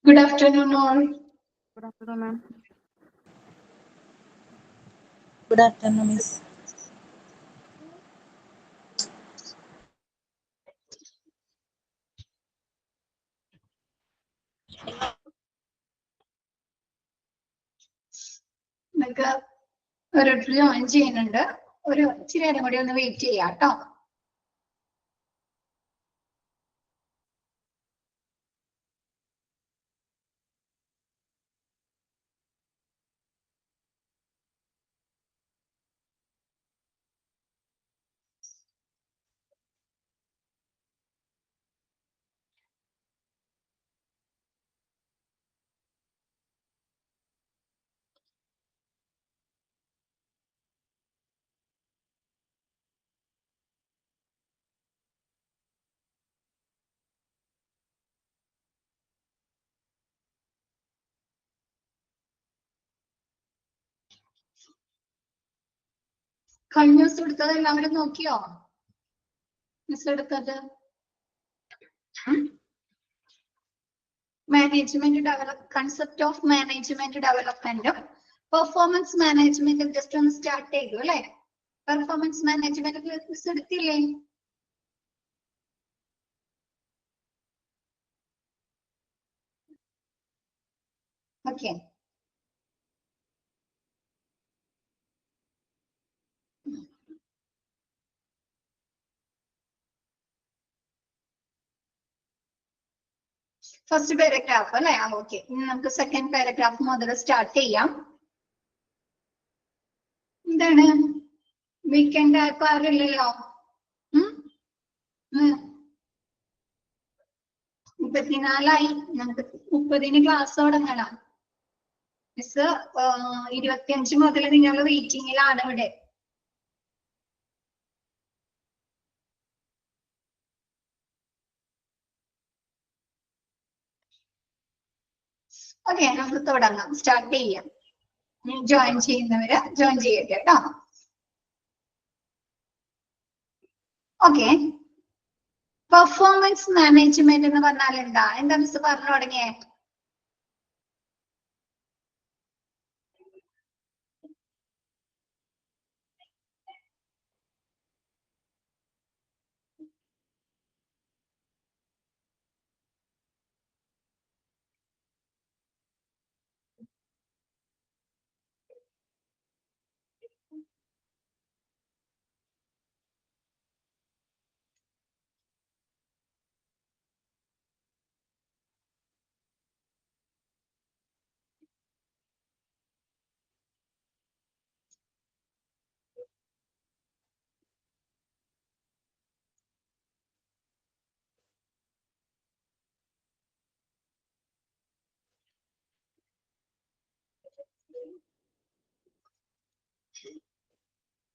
Good afternoon, all. Good afternoon, ma'am. Good afternoon, Miss. നിങ്ങൾക്ക് ഓരോരുത്തർ join ചെയ്യുന്നുണ്ട്. ഒരു ഇച്ചിരി നേരം കൂടി ഒന്ന് വെയിറ്റ് ചെയ്യാം കേട്ടോ. കഴിഞ്ഞ ദിവസം എടുത്തത് എല്ലാവരും നോക്കിയോ? മിസ് എടുത്തത് മാനേജ്മെന്റ് കൺസെപ്റ്റ് ഓഫ് മാനേജ്മെന്റ് ഡെവലപ്മെന്റും പെർഫോമൻസ് മാനേജ്മെന്റും ജസ്റ്റ് ഒന്ന് സ്റ്റാർട്ട് ചെയ്തു അല്ലെ? പെർഫോമൻസ് മാനേജ്മെന്റ് മിസ് എടുത്തില്ലേ? ഓക്കെ, ഫസ്റ്റ് പാരഗ്രാഫ് അല്ലെ? ഓക്കെ, ഇനി നമുക്ക് സെക്കൻഡ് പാരഗ്രാഫ് മുതൽ സ്റ്റാർട്ട് ചെയ്യാം. എന്താണ് വീക്കെൻഡ് ആയപ്പോ ആരില്ലല്ലോ? 34 നമുക്ക് 30 ക്ലാസ് തുടങ്ങണം. മിസ് 25 മുതൽ നിങ്ങൾ വെയിറ്റിംഗിലാണ് ഇവിടെ. ഓക്കെ, നമുക്ക് തുടങ്ങാം, സ്റ്റാർട്ട് ചെയ്യാം. ജോയിൻ ചെയ്യുന്നവര് ജോയിൻ ചെയ്യട്ടെ കേട്ടോ. ഓക്കെ, പെർഫോമൻസ് മാനേജ്മെന്റ് എന്ന് പറഞ്ഞാൽ എന്താ മിസ് പറഞ്ഞു തുടങ്ങിയേ?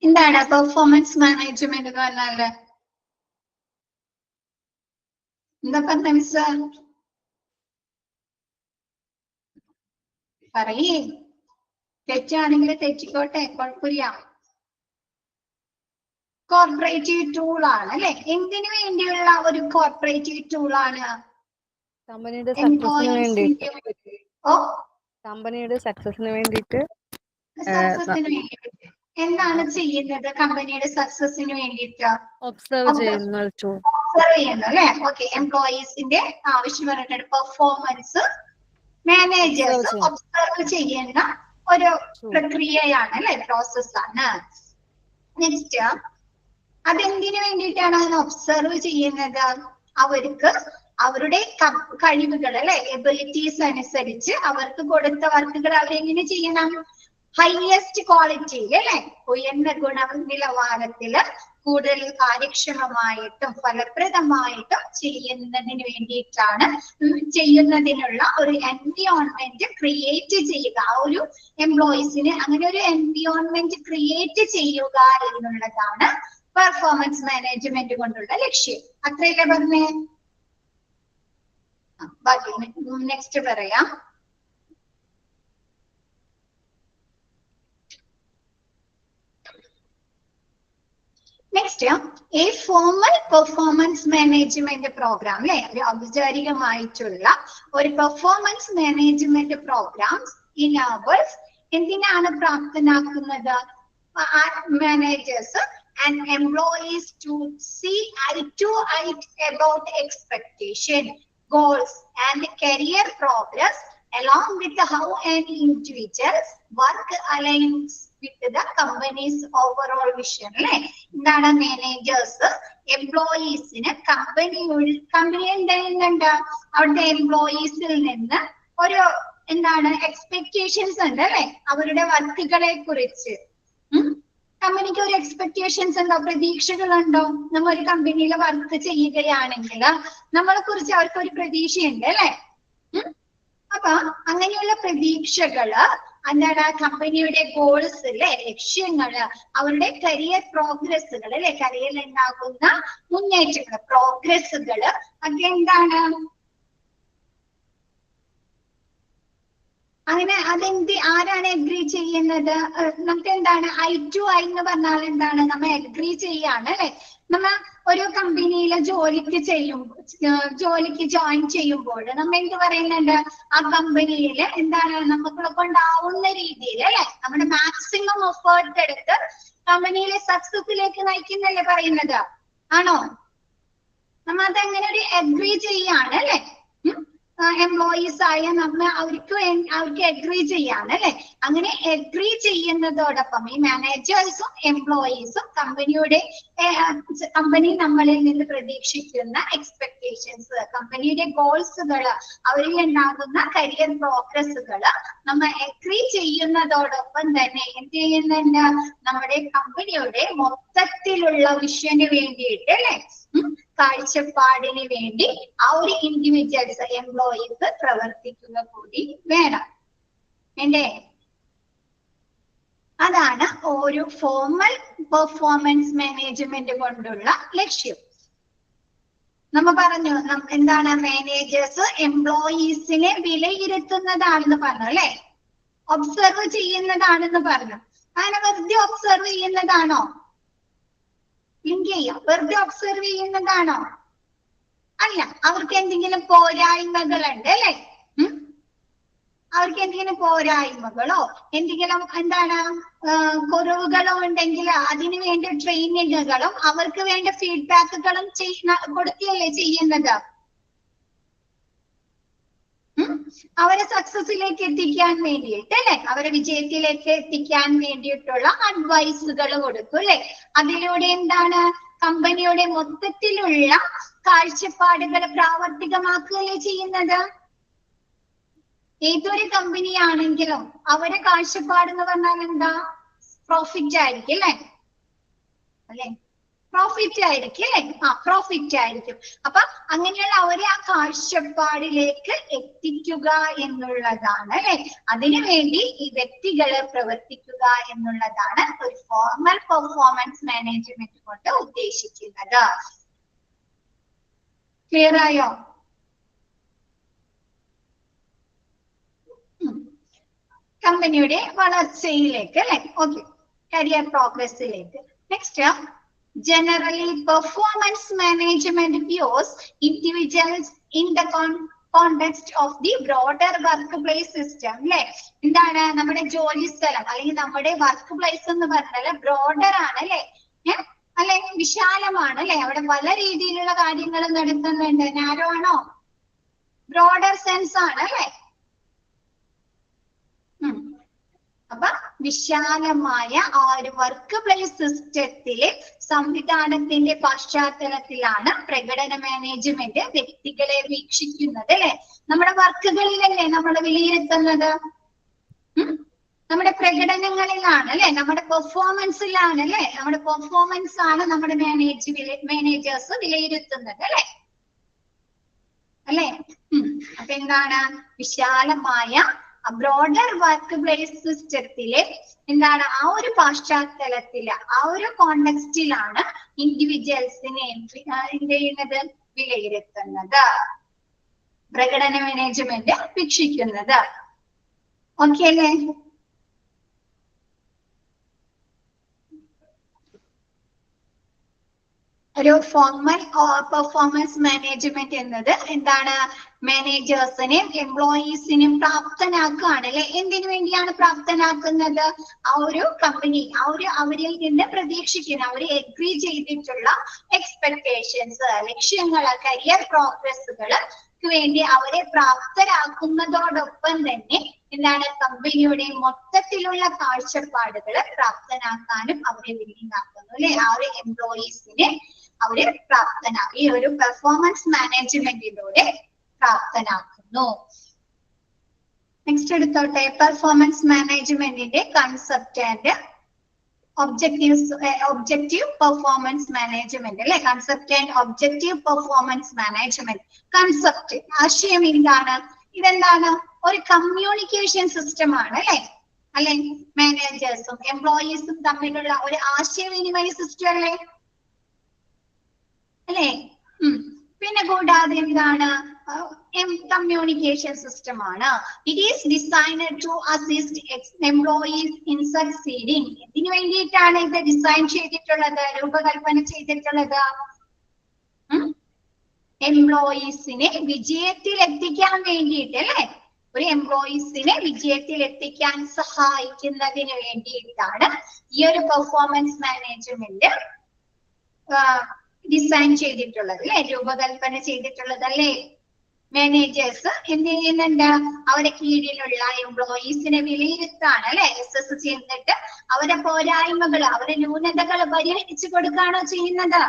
എന്താണ് പെർഫോമൻസ് മാനേജ്മെന്റ് എന്ന് പറഞ്ഞാല്? എന്താ പറഞ്ഞ മിസ്? പറയേ, തെറ്റാണെങ്കിൽ തെറ്റിക്കോട്ടെ, കുഴപ്പമില്ല. കോർപ്പറേറ്റീവ് ടൂൾ ആണ് അല്ലെ? എന്തിനു വേണ്ടിയുള്ള ഒരു കോർപ്പറേറ്റീവ് ടൂൾ ആണ്? കമ്പനിയുടെ സക്സസിന് വേണ്ടിയിട്ട്. ഓ, കമ്പനിയുടെ സക്സസിന് വേണ്ടിയിട്ട്. സക്സസിന് വേണ്ടിയിട്ട് എന്താണ് ചെയ്യുന്നത്? കമ്പനിയുടെ സക്സസിന് വേണ്ടിയിട്ട് ഒബ്സർവ് ചെയ്യുന്ന ടൂൾ. ഒബ്സർവ് ചെയ്യുന്നു അല്ലെ? ഓക്കെ, എംപ്ലോയീസിന്റെ ആവശ്യം പറഞ്ഞിട്ട് പെർഫോമൻസ് മാനേജേഴ്സ് ഒബ്സർവ് ചെയ്യുന്ന ഒരു പ്രക്രിയയാണ് അല്ലെ? പ്രോസസ് ആണ്. നെക്സ്റ്റ്, അതെന്തിനു വേണ്ടിയിട്ടാണ് അതിനെ ഒബ്സർവ് ചെയ്യുന്നത്? അവർക്ക് അവരുടെ കഴിവുകൾ അല്ലെ, എബിലിറ്റീസ് അനുസരിച്ച് അവർക്ക് കൊടുത്ത വർക്കുകൾ അവരെങ്ങനെ ചെയ്യണം? ഹൈയസ്റ്റ് ക്വാളിറ്റിയിൽ അല്ലെ, ഉയർന്ന ഗുണനിലവാരത്തില് കൂടുതൽ കാര്യക്ഷമമായിട്ടും ഫലപ്രദമായിട്ടും ചെയ്യുന്നതിന് വേണ്ടിയിട്ടാണ്, ചെയ്യുന്നതിനുള്ള ഒരു എൻവിയോൺമെന്റ് ക്രിയേറ്റ് ചെയ്യുക. ആ ഒരു എംപ്ലോയീസിന് അങ്ങനെ ഒരു എൻവിയോൺമെന്റ് ക്രിയേറ്റ് ചെയ്യുക എന്നുള്ളതാണ് പെർഫോമൻസ് മാനേജ്മെന്റ് കൊണ്ടുള്ള ലക്ഷ്യം. അത്രയല്ലേ പറഞ്ഞേ? ബാക്കി നെക്സ്റ്റ് പറയാം. Next a formal performance management program അല്ലെ, ഒരു ഔപചാരികമായിട്ടുള്ള ഒരു performance management programs in ours എന്തിനാണ് പ്രാപ്തനാക്കുന്നത്? Managers and employees to see eye to eye about expectation, goals and career progress along with how an individual's work aligns with the company's overall vision. എന്താണ് managers എംപ്ലോയീസിന് company എന്തെയ്യുന്നുണ്ട്? അവിടുത്തെ എംപ്ലോയീസിൽ നിന്ന് ഒരു എന്താണ് expectations ഉണ്ട് അല്ലെ, അവരുടെ വർക്കുകളെ കുറിച്ച്. കമ്പനിക്ക് ഒരു എക്സ്പെക്ടേഷൻസ് ഉണ്ടോ, പ്രതീക്ഷകളുണ്ടോ? നമ്മൾ ഒരു കമ്പനിയിൽ വർക്ക് ചെയ്യുകയാണെങ്കിൽ നമ്മളെ കുറിച്ച് അവർക്ക് ഒരു പ്രതീക്ഷയുണ്ട് അല്ലെ. അപ്പൊ അങ്ങനെയുള്ള പ്രതീക്ഷകള് എന്താണ് കമ്പനിയുടെ ഗോൾസ് അല്ലെ, ലക്ഷ്യങ്ങള്, അവരുടെ കരിയർ പ്രോഗ്രസ്സുകൾ അല്ലെ, കരിയറിൽ ഉണ്ടാകുന്ന മുന്നേറ്റങ്ങൾ, പ്രോഗ്രസ്സുകള് ഒക്കെ എന്താണ്? അങ്ങനെ അതെന്ത് ആരാണ് അഗ്രി ചെയ്യുന്നത്? നമുക്ക് എന്താണ് ഐ ടു ഐ എന്ന് പറഞ്ഞാൽ എന്താണ്? നമ്മൾ അഗ്രി ചെയ്യാണ് അല്ലെ. നമ്മ ഒരു കമ്പനിയിൽ ജോലിക്ക് ജോയിൻ ചെയ്യുമ്പോൾ നമ്മ എന്ത് പറയുന്നുണ്ട്? ആ കമ്പനിയിൽ എന്താണ് നമ്മളെ കൊണ്ടാവുന്ന രീതിയിൽ അല്ലെ, നമ്മുടെ മാക്സിമം എഫേർട്ട് എടുത്ത് കമ്പനിയിലെ സക്സസിലേക്ക് നയിക്കുന്നല്ലേ പറയുന്നത്? ആണോ? നമ്മ അതങ്ങനെ ഒരു അഗ്രി ചെയ്യാണ് അല്ലെ. എംപ്ലോയീസ് ആയ നമ്മ അവർക്ക് അഗ്രി ചെയ്യാണ് അല്ലെ. അങ്ങനെ അഗ്രി ചെയ്യുന്നതോടൊപ്പം ഈ മാനേജേഴ്സും എംപ്ലോയീസും കമ്പനി നമ്മളിൽ നിന്ന് പ്രതീക്ഷിക്കുന്ന എക്സ്പെക്ടേഷൻസ്, കമ്പനിയുടെ ഗോൾസുകള്, അവരിൽ ഉണ്ടാകുന്ന കരിയർ പ്രോഗ്രസ്സുകള് നമ്മ അഗ്രി ചെയ്യുന്നതോടൊപ്പം തന്നെ എന്ത് ചെയ്യുന്നുണ്ട്? നമ്മുടെ കമ്പനിയുടെ മൊത്തത്തിലുള്ള വിഷന് വേണ്ടിയിട്ട് അല്ലെ, കാഴ്ചപ്പാടിന് വേണ്ടി ആ ഒരു ഇൻഡിവിജ്വൽസ് എംപ്ലോയീസ് പ്രവർത്തിക്കുക കൂടി വേണം വേണ്ടേ? അതാണ് ഒരു ഫോർമൽ പെർഫോമൻസ് മാനേജ്മെന്റ് കൊണ്ടുള്ള ലക്ഷ്യം. നമ്മ പറഞ്ഞു എന്താണ്? മാനേജേഴ്സ് എംപ്ലോയീസിനെ വിലയിരുത്തുന്നതാണെന്ന് പറഞ്ഞു അല്ലെ, ഒബ്സർവ് ചെയ്യുന്നതാണെന്ന് പറഞ്ഞു. അങ്ങനെ വെറുതെ ഒബ്സർവ് ചെയ്യുന്നതാണോ? ലിങ്ക് ചെയ്യാം. വെറുതെ ഒബ്സർവ് ചെയ്യുന്നതാണോ? അല്ല. അവർക്ക് എന്തെങ്കിലും പോരായ്മകളുണ്ട് അല്ലെ. അവർക്ക് എന്തെങ്കിലും പോരായ്മകളോ എന്തെങ്കിലും എന്താണ് കുറവുകളോ ഉണ്ടെങ്കിൽ അതിനു വേണ്ട ട്രെയിനിങ്ങുകളും അവർക്ക് വേണ്ട ഫീഡ്ബാക്കുകളും കൊടുക്കുകയല്ലേ ചെയ്യുന്നത്? അവരെ സക്സസിലേക്ക് എത്തിക്കാൻ വേണ്ടിയിട്ട് അല്ലെ, അവരെ വിജയത്തിലേക്ക് എത്തിക്കാൻ വേണ്ടിയിട്ടുള്ള അഡ്വൈസുകൾ കൊടുക്കും അല്ലെ. അതിലൂടെ എന്താണ് കമ്പനിയുടെ മൊത്തത്തിലുള്ള കാഴ്ചപ്പാടുകൾ പ്രാവർത്തികമാക്കുകയല്ലേ ചെയ്യുന്നത്? ഏതൊരു കമ്പനിയാണെങ്കിലും അവരുടെ കാഴ്ചപ്പാട് എന്ന് പറഞ്ഞാൽ എന്താ? പ്രോഫിറ്റ് ആയിരിക്കും അല്ലെ. അല്ലെ, പ്രോഫിറ്റ് ആയിരിക്കും അല്ലെ. പ്രോഫിറ്റ് ആയിരിക്കും. അപ്പൊ അങ്ങനെയുള്ള അവരെ ആ കാഴ്ചപ്പാടിലേക്ക് എത്തിക്കുക എന്നുള്ളതാണ് അല്ലെ. അതിനുവേണ്ടി ഈ വ്യക്തികളെ പ്രവർത്തിക്കുക എന്നുള്ളതാണ് ഒരു ഫോർമൽ പെർഫോമൻസ് മാനേജ്മെന്റ് കൊണ്ട് ഉദ്ദേശിക്കുന്നത്. ക്ലിയർ ആയോ? കമ്പനിയുടെ വളർച്ചയിലേക്ക് അല്ലെ. ഓക്കെ, കരിയർ പ്രോഗ്രസ്സിലേക്ക്. Next, generally performance management views individuals in the context of the broader workplace system അല്ലെ. എന്താണ് നമ്മുടെ ജോലി സ്ഥലം അല്ലെങ്കിൽ നമ്മുടെ വർക്ക് പ്ലേസ് എന്ന് പറഞ്ഞാൽ ബ്രോഡർ ആണ് അല്ലെ, അല്ലെ, വിശാലമാണ് അല്ലെ. അവിടെ പല രീതിയിലുള്ള കാര്യങ്ങൾ നടക്കുന്നുണ്ട്. നാരോ ആണോ? ബ്രോഡർ സെൻസ് ആണ് അല്ലെ. അപ്പൊ വിശാലമായ ആ ഒരു വർക്ക് പ്ലേസ് സിസ്റ്റത്തിലെ സംവിധാനത്തിന്റെ പശ്ചാത്തലത്തിലാണ് പ്രകടന മാനേജ്മെന്റ് വ്യക്തികളെ വീക്ഷിക്കുന്നത് അല്ലെ. നമ്മുടെ വർക്കുകളിലല്ലേ നമ്മൾ വിലയിരുത്തുന്നത്? നമ്മുടെ പ്രകടനങ്ങളിലാണ് അല്ലെ, നമ്മുടെ പെർഫോമൻസിലാണ് അല്ലെ. നമ്മുടെ പെർഫോമൻസ് ആണ് നമ്മുടെ മാനേജേഴ്സ് വിലയിരുത്തുന്നത് അല്ലെ. അല്ലെ. അപ്പൊ എന്താണ്? വിശാലമായ ബ്രോഡർ വർക്ക് പ്ലേസ് സിസ്റ്റത്തിലെ എന്താണ് ആ ഒരു പശ്ചാത്തലത്തില് ആ ഒരു കോണ്ടെക്സ്റ്റിലാണ് ഇൻഡിവിജ്വൽസിനെ എന്ത് ചെയ്യുന്നത്? വിലയിരുത്തുന്നത്, പ്രകടന മാനേജ്മെന്റ് വീക്ഷിക്കുന്നത്. ഓക്കെ അല്ലേ? ഒരു ഫോർമൽ പെർഫോമൻസ് മാനേജ്മെന്റ് എന്നത് എന്താണ്? മാനേജേഴ്സിനെയും എംപ്ലോയീസിനെയും പ്രാപ്തനാക്കുകയാണ് അല്ലെ. എന്തിനു വേണ്ടിയാണ് പ്രാപ്തനാക്കുന്നത്? ആ ഒരു കമ്പനി അവരിൽ നിന്ന് പ്രതീക്ഷിക്കുന്ന, അവർ എഗ്രി ചെയ്തിട്ടുള്ള എക്സ്പെക്ടേഷൻസ്, ലക്ഷ്യങ്ങള്, കരിയർ പ്രോഗ്രസ്സുകള് വേണ്ടി അവരെ പ്രാപ്തരാക്കുന്നതോടൊപ്പം തന്നെ എന്താണ്? കമ്പനിയുടെ മൊത്തത്തിലുള്ള കാഴ്ചപ്പാടുകള് പ്രാപ്തനാക്കാനും അവരെ വില്ലിങ് ആക്കുന്നു അല്ലെ. ആ ഒരു എംപ്ലോയീസിനെ അവരെ പ്രാപ്തനാക്കി ഈ ഒരു പെർഫോമൻസ് മാനേജ്മെന്റിലൂടെ പ്രാപ്തനാക്കുന്നു. നെക്സ്റ്റ് എടുത്തോട്ടെ. പെർഫോമൻസ് മാനേജ്മെന്റിന്റെ concept and objective performance management അല്ലെ. Concept and objective performance management. Concept, ആശയം എന്താണ്? ഇതെന്താണ്? ഒരു കമ്മ്യൂണിക്കേഷൻ സിസ്റ്റം ആണ് അല്ലെ. മാനേജേഴ്സും എംപ്ലോയീസും തമ്മിലുള്ള ഒരു ആശയവിനിമയ സിസ്റ്റം അല്ലേ. പിന്നെ കൂടാതെ എന്താണ്? കമ്മ്യൂണിക്കേഷൻ സിസ്റ്റം ആണ്. It is designed to assist employees in succeeding. ഇതിനു വേണ്ടിയിട്ടാണ് ഇത് ഡിസൈൻ ചെയ്തിട്ടുള്ളത്, രൂപകൽപ്പന ചെയ്തിട്ടുള്ളത്? എംപ്ലോയീസിനെ വിജയത്തിൽ എത്തിക്കാൻ വേണ്ടിയിട്ട് അല്ലെ. ഒരു എംപ്ലോയീസിനെ വിജയത്തിൽ എത്തിക്കാൻ സഹായിക്കുന്നതിന് വേണ്ടിയിട്ടാണ് ഈ ഒരു പെർഫോമൻസ് മാനേജ്മെന്റ് ഡിസൈൻ ചെയ്തിട്ടുള്ളത് അല്ലെ, രൂപകൽപ്പന ചെയ്തിട്ടുള്ളത് അല്ലേ. മാനേജേഴ്സ് എന്ത് ചെയ്യുന്നുണ്ട്? അവരെ കീഴിലുള്ള എംപ്ലോയീസിനെ വിലയിരുത്താണ് അല്ലെ, അസസ് ചെയ്തിട്ട് അവരെ പോരായ്മകൾ, അവരെ ന്യൂനതകൾ പരിഹരിച്ചു കൊടുക്കുകയാണോ ചെയ്യുന്നത്?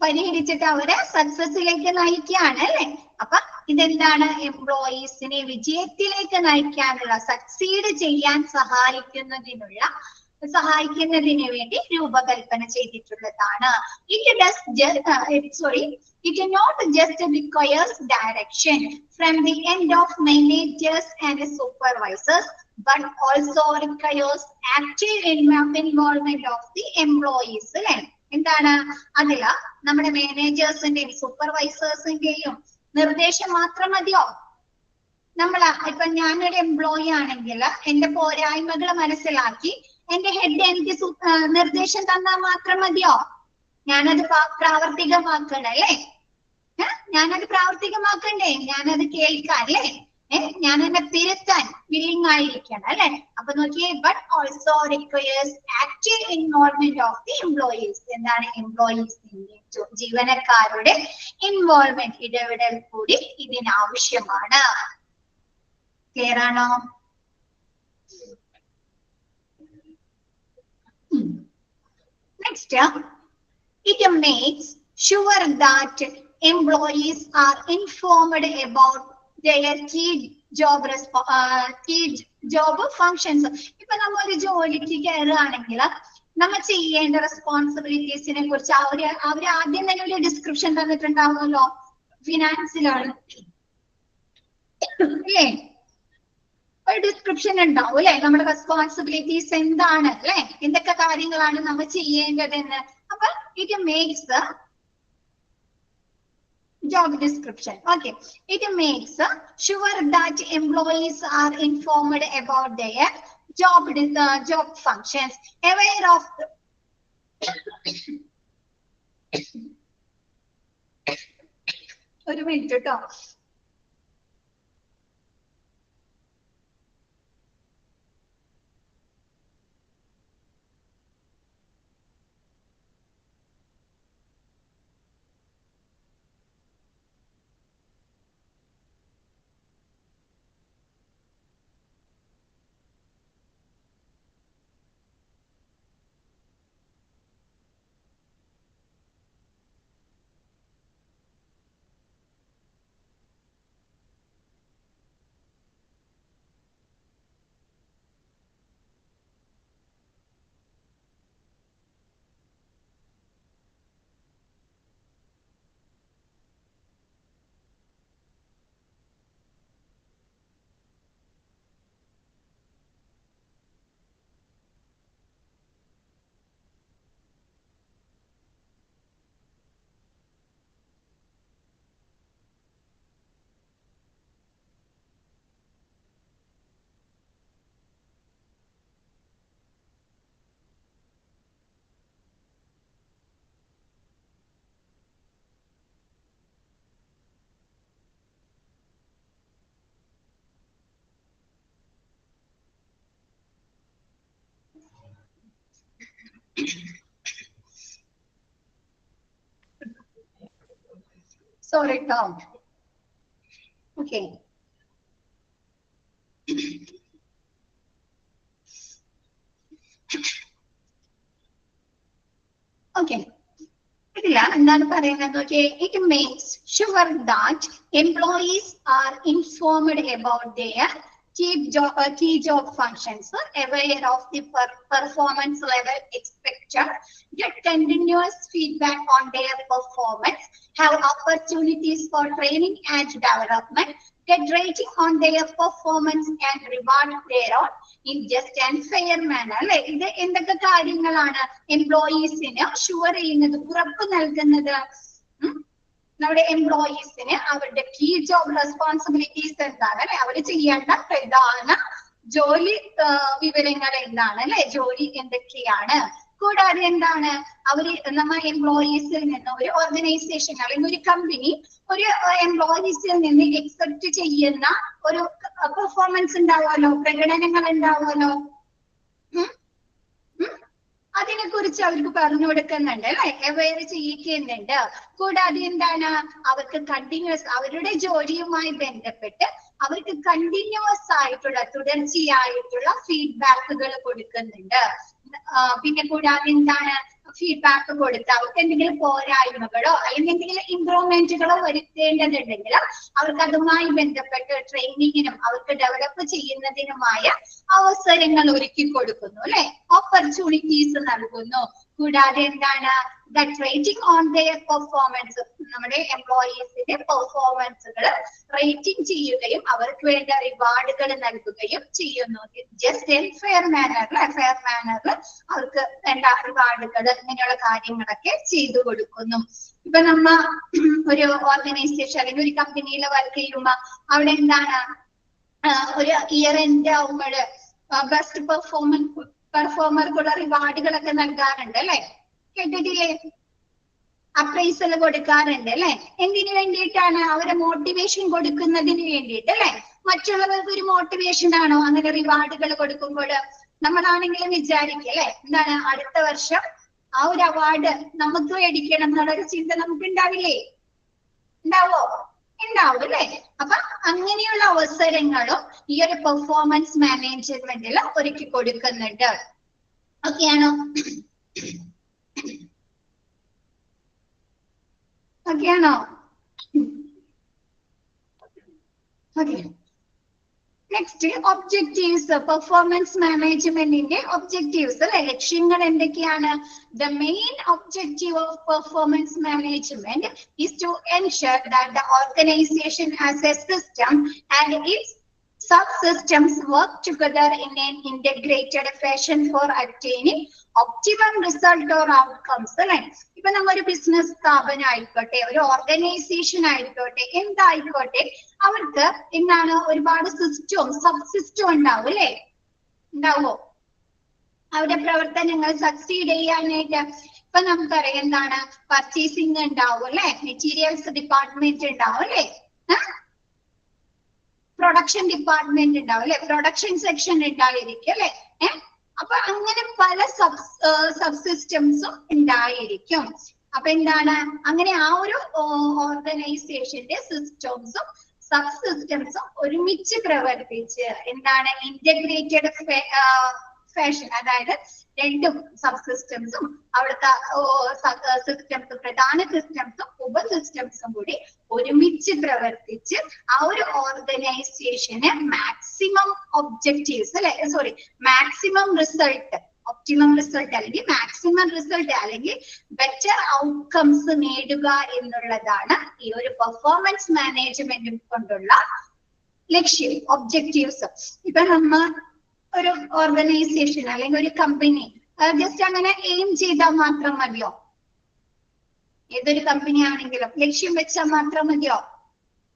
പരിഹരിച്ചിട്ട് അവരെ സക്സസിലേക്ക് നയിക്കുകയാണ് അല്ലെ. അപ്പൊ ഇതെന്താണ്? എംപ്ലോയീസിനെ വിജയത്തിലേക്ക് നയിക്കാനുള്ള, സക്സീഡ് ചെയ്യാൻ സഹായിക്കുന്നതിന് വേണ്ടി രൂപകൽപ്പന ചെയ്തിട്ടുള്ളതാണ്. It not just requires direction from the end of managers and supervisors, but also requires active involvement of the employees. എന്താണ്? അതില നമ്മുടെ മാനേജേഴ്സിന്റെയും സൂപ്പർവൈസേഴ്സിന്റെയും നിർദ്ദേശം മാത്രം മതിയോ? ഇപ്പൊ ഞാനൊരു എംപ്ലോയി ആണെങ്കിൽ എന്റെ പോരായ്മകൾ മനസ്സിലാക്കി എന്റെ ഹെഡ് എനിക്ക് നിർദ്ദേശം തന്നാൽ മാത്രം മതിയോ? ഞാനത് പ്രാവർത്തികമാക്കണം അല്ലേ. ഞാനത് പ്രാവർത്തികമാക്കണ്ടേ? ഞാനത് കേൾക്കാൻ അല്ലേ. ഞാനെന്നെ തിരുത്താൻ വില്ലിങ് ആയിരിക്കണം അല്ലെ. അപ്പൊ നോക്കിയേ, but also requires active involvement of the employees. എന്താണ്? എംപ്ലോയീസിന്റെ, ജീവനക്കാരുടെ ഇൻവോൾവ്മെന്റ്, ഇടപെടൽ കൂടി ഇതിനാവശ്യമാണ്. ക്ലിയർ ആണോ? Next, it makes sure that employees are informed about their key job functions. ഇപ്പൊ നമ്മൾ ഒരു ജോലിക്ക് കയറുകയാണെങ്കിൽ നമ്മൾ ചെയ്യേണ്ട റെസ്പോൺസിബിലിറ്റീസിനെ കുറിച്ച് അവര് ആദ്യം തന്നെ ഒരു ഡിസ്ക്രിപ്ഷൻ തന്നിട്ടുണ്ടാവുമല്ലോ. ഫിനാൻസിലാണ് അല്ലേ, ഒരു ഡിസ്ക്രിപ്ഷൻ ഉണ്ടാവും അല്ലെ. നമ്മുടെ റെസ്പോൺസിബിലിറ്റീസ് എന്താണ് അല്ലെ, എന്തൊക്കെ കാര്യങ്ങളാണ് നമ്മൾ ചെയ്യേണ്ടതെന്ന്. അപ്പൊ it makes the job description. Okay, it makes sure that employees are informed about their job functions, aware of ഒരു മിനിറ്റ് കേട്ടോ. Sorry, Tom. Okay. Okay. It makes sure that employees are informed about their key job functions, aware of the performance level expected, get continuous feedback on their performance, have opportunities for training and development, get rating on their performance and reward thereon in just and fair manner. ഇത് എന്തൊക്കെ കാര്യങ്ങളാണ് എംപ്ലോയീസിന് sure ചെയ്യുന്നത്, ഉറപ്പ് നൽകുന്നത്? നമ്മുടെ എംപ്ലോയീസിന് അവരുടെ key job responsibilities എന്താണ് അല്ലെ, അവർ ചെയ്യേണ്ട പ്രധാന ജോലി വിവരങ്ങൾ എന്താണ് അല്ലെ, ജോലി എന്തൊക്കെയാണ്. കൂടാതെ എന്താണ്, അവര് നമ്മ എംപ്ലോയീസിൽ നിന്ന് ഒരു ഓർഗനൈസേഷൻ അല്ലെങ്കിൽ ഒരു കമ്പനി ഒരു എംപ്ലോയീസിൽ നിന്ന് എക്സ്പെക്ട് ചെയ്യുന്ന ഒരു പെർഫോമൻസ് ഉണ്ടാവുമല്ലോ, പ്രകടനങ്ങൾ ഉണ്ടാവുമല്ലോ, അതിനെ കുറിച്ച് അവർക്ക് പറഞ്ഞു കൊടുക്കുന്നുണ്ട് അല്ലെ, അവെയർ ചെയ്യിക്കുന്നുണ്ട്. കൂടാതെ എന്താണ്, അവർക്ക് കണ്ടിന്യൂസ് അവരുടെ ജോലിയുമായി ബന്ധപ്പെട്ട് അവർക്ക് കണ്ടിന്യൂസ് ആയിട്ടുള്ള തുടർച്ചയായിട്ടുള്ള ഫീഡ്ബാക്കുകൾ കൊടുക്കുന്നുണ്ട്. പിന്നെ കൂടാതെ എന്താണ്, ഫീഡ്ബാക്ക് കൊടുത്ത് അവർക്ക് എന്തെങ്കിലും പോരായ്മകളോ അല്ലെങ്കിൽ എന്തെങ്കിലും ഇംപ്രൂവ്മെന്റുകളോ വരുത്തേണ്ടതുണ്ടെങ്കിൽ അവർക്ക് അതുമായി ബന്ധപ്പെട്ട് ട്രെയിനിങ്ങിനും അവർക്ക് ഡെവലപ്പ് ചെയ്യുന്നതിനുമായ അവസരങ്ങൾ ഒരുക്കി കൊടുക്കുന്നു അല്ലെ, ഓപ്പർച്യൂണിറ്റീസ് നൽകുന്നു. കൂടാതെ എന്താണ്, that rating on their performance, നമ്മുടെ എംപ്ലോയീസിന്റെ പെർഫോമൻസുകൾ റേറ്റിംഗ് ചെയ്യുകയും അവർക്ക് വേണ്ട റിവാർഡുകൾ നൽകുകയും ചെയ്യുന്നു. ജസ്റ്റ് ആൻഡ് ഫെയർ മാനറിൽ അവർക്ക് വേണ്ട റിവാർഡുകൾ ഇങ്ങനെയുള്ള കാര്യങ്ങളൊക്കെ ചെയ്തു കൊടുക്കുന്നു. ഇപ്പൊ നമ്മ ഒരു ഓർഗനൈസേഷൻ അല്ലെങ്കിൽ ഒരു കമ്പനിയിൽ വർക്ക് ചെയ്യുമ്പോ അവിടെ എന്താണ്, ഒരു ഇയർ എൻഡ് ആവുമ്പോൾ ബെസ്റ്റ് പെർഫോമർക്കുള്ള റിവാർഡുകളൊക്കെ നൽകാറുണ്ട് അല്ലെ, കേട്ടിട്ടില്ലേ? അപ്രൈസൽ കൊടുക്കാറുണ്ട് അല്ലെ. എന്തിനു വേണ്ടിയിട്ടാണ്? അവരെ മോട്ടിവേഷൻ കൊടുക്കുന്നതിന് വേണ്ടിയിട്ട് അല്ലെ. മറ്റുള്ളവർക്ക് ഒരു മോട്ടിവേഷൻ ആണോ അങ്ങനെ റിവാർഡുകൾ കൊടുക്കുമ്പോൾ? നമ്മളാണെങ്കിലും വിചാരിക്കും അല്ലെ, എന്താണ് അടുത്ത വർഷം ആ ഒരു അവാർഡ് നമുക്ക് മേടിക്കണം എന്നുള്ളൊരു ചിന്ത നമുക്ക് ഉണ്ടാവില്ലേ? ഉണ്ടാവോ? ഉണ്ടാവും അല്ലെ. അപ്പൊ അങ്ങനെയുള്ള അവസരങ്ങളും ഈ ഒരു പെർഫോമൻസ് മാനേജ്മെന്റിൽ ഒരുക്കി കൊടുക്കുന്നുണ്ട്. ഓക്കെയാണോ? ഓക്കെയാണോ? ഓക്കെ. നെക്സ്റ്റ് ഒബ്ജക്റ്റീവ്സ്, പെർഫോമൻസ് മാനേജ്മെന്റിന്റെ ഒബ്ജക്റ്റീവ്സ് അല്ലെ, ലക്ഷ്യങ്ങൾ എന്തൊക്കെയാണ്? The main objective of performance management is to ensure that the organization has a system and its subsystems work together in an integrated fashion for attaining optimum result or outcomes അല്ലെ. ഇപ്പൊ നമ്മൊരു business സ്ഥാപനം ആയിക്കോട്ടെ, ഒരു organisation ആയിക്കോട്ടെ, എന്തായിക്കോട്ടെ, അവർക്ക് എന്താണ് ഒരുപാട് സിസ്റ്റവും സബ് സിസ്റ്റം ഉണ്ടാവും അല്ലെ, ഉണ്ടാവോ? അവരുടെ പ്രവർത്തനങ്ങൾ സക്സീഡ് ചെയ്യാനായിട്ട് ഇപ്പൊ നമുക്കറിയാം എന്താണ്, പർച്ചേസിംഗ് ഉണ്ടാവും അല്ലെ, മെറ്റീരിയൽസ് ഡിപ്പാർട്ട്മെന്റ് ഉണ്ടാവും അല്ലെ, പ്രൊഡക്ഷൻ ഡിപ്പാർട്ട്മെന്റ് ഉണ്ടാവും അല്ലെ, പ്രൊഡക്ഷൻ സെക്ഷൻ ഉണ്ടായിരിക്കും അല്ലെ. അപ്പൊ അങ്ങനെ പല സബ് സിസ്റ്റംസും ഉണ്ടായിരിക്കും. അപ്പൊ എന്താണ്, അങ്ങനെ ആ ഒരു ഓർഗനൈസേഷന്റെ സിസ്റ്റംസും സബ് സിസ്റ്റംസും ഒരുമിച്ച് പ്രവർത്തിച്ച് എന്താണ് ഇന്റഗ്രേറ്റഡ് ഫാഷൻ, അതായത് രണ്ടും സബ് സിസ്റ്റംസും അവിടുത്തെ സിസ്റ്റംസും പ്രധാന സിസ്റ്റംസും ഉപ സിസ്റ്റംസും കൂടി ഒരുമിച്ച് പ്രവർത്തിച്ച് ആ ഒരു ഓർഗനൈസേഷന് മാക്സിമം ഒബ്ജക്റ്റീവ്സ് അല്ലെ, sorry maximum result, optimum result അല്ലെങ്കിൽ മാക്സിമം റിസൾട്ട് അല്ലെങ്കിൽ ബെറ്റർ ഔട്ട്കംസ് നേടുക എന്നുള്ളതാണ് ഈ ഒരു പെർഫോമൻസ് മാനേജ്മെന്റ് കൊണ്ടുള്ള ലക്ഷ്യം, ഒബ്ജക്റ്റീവ്സ്. ഇപ്പൊ നമ്മ ഒരു ഓർഗനൈസേഷൻ അല്ലെങ്കിൽ ഒരു കമ്പനി ജസ്റ്റ് അങ്ങനെ എയിം ചെയ്താൽ മാത്രം മതിയോ? ഏതൊരു കമ്പനി ആണെങ്കിലും ലക്ഷ്യം വെച്ചാൽ മാത്രം മതിയോ?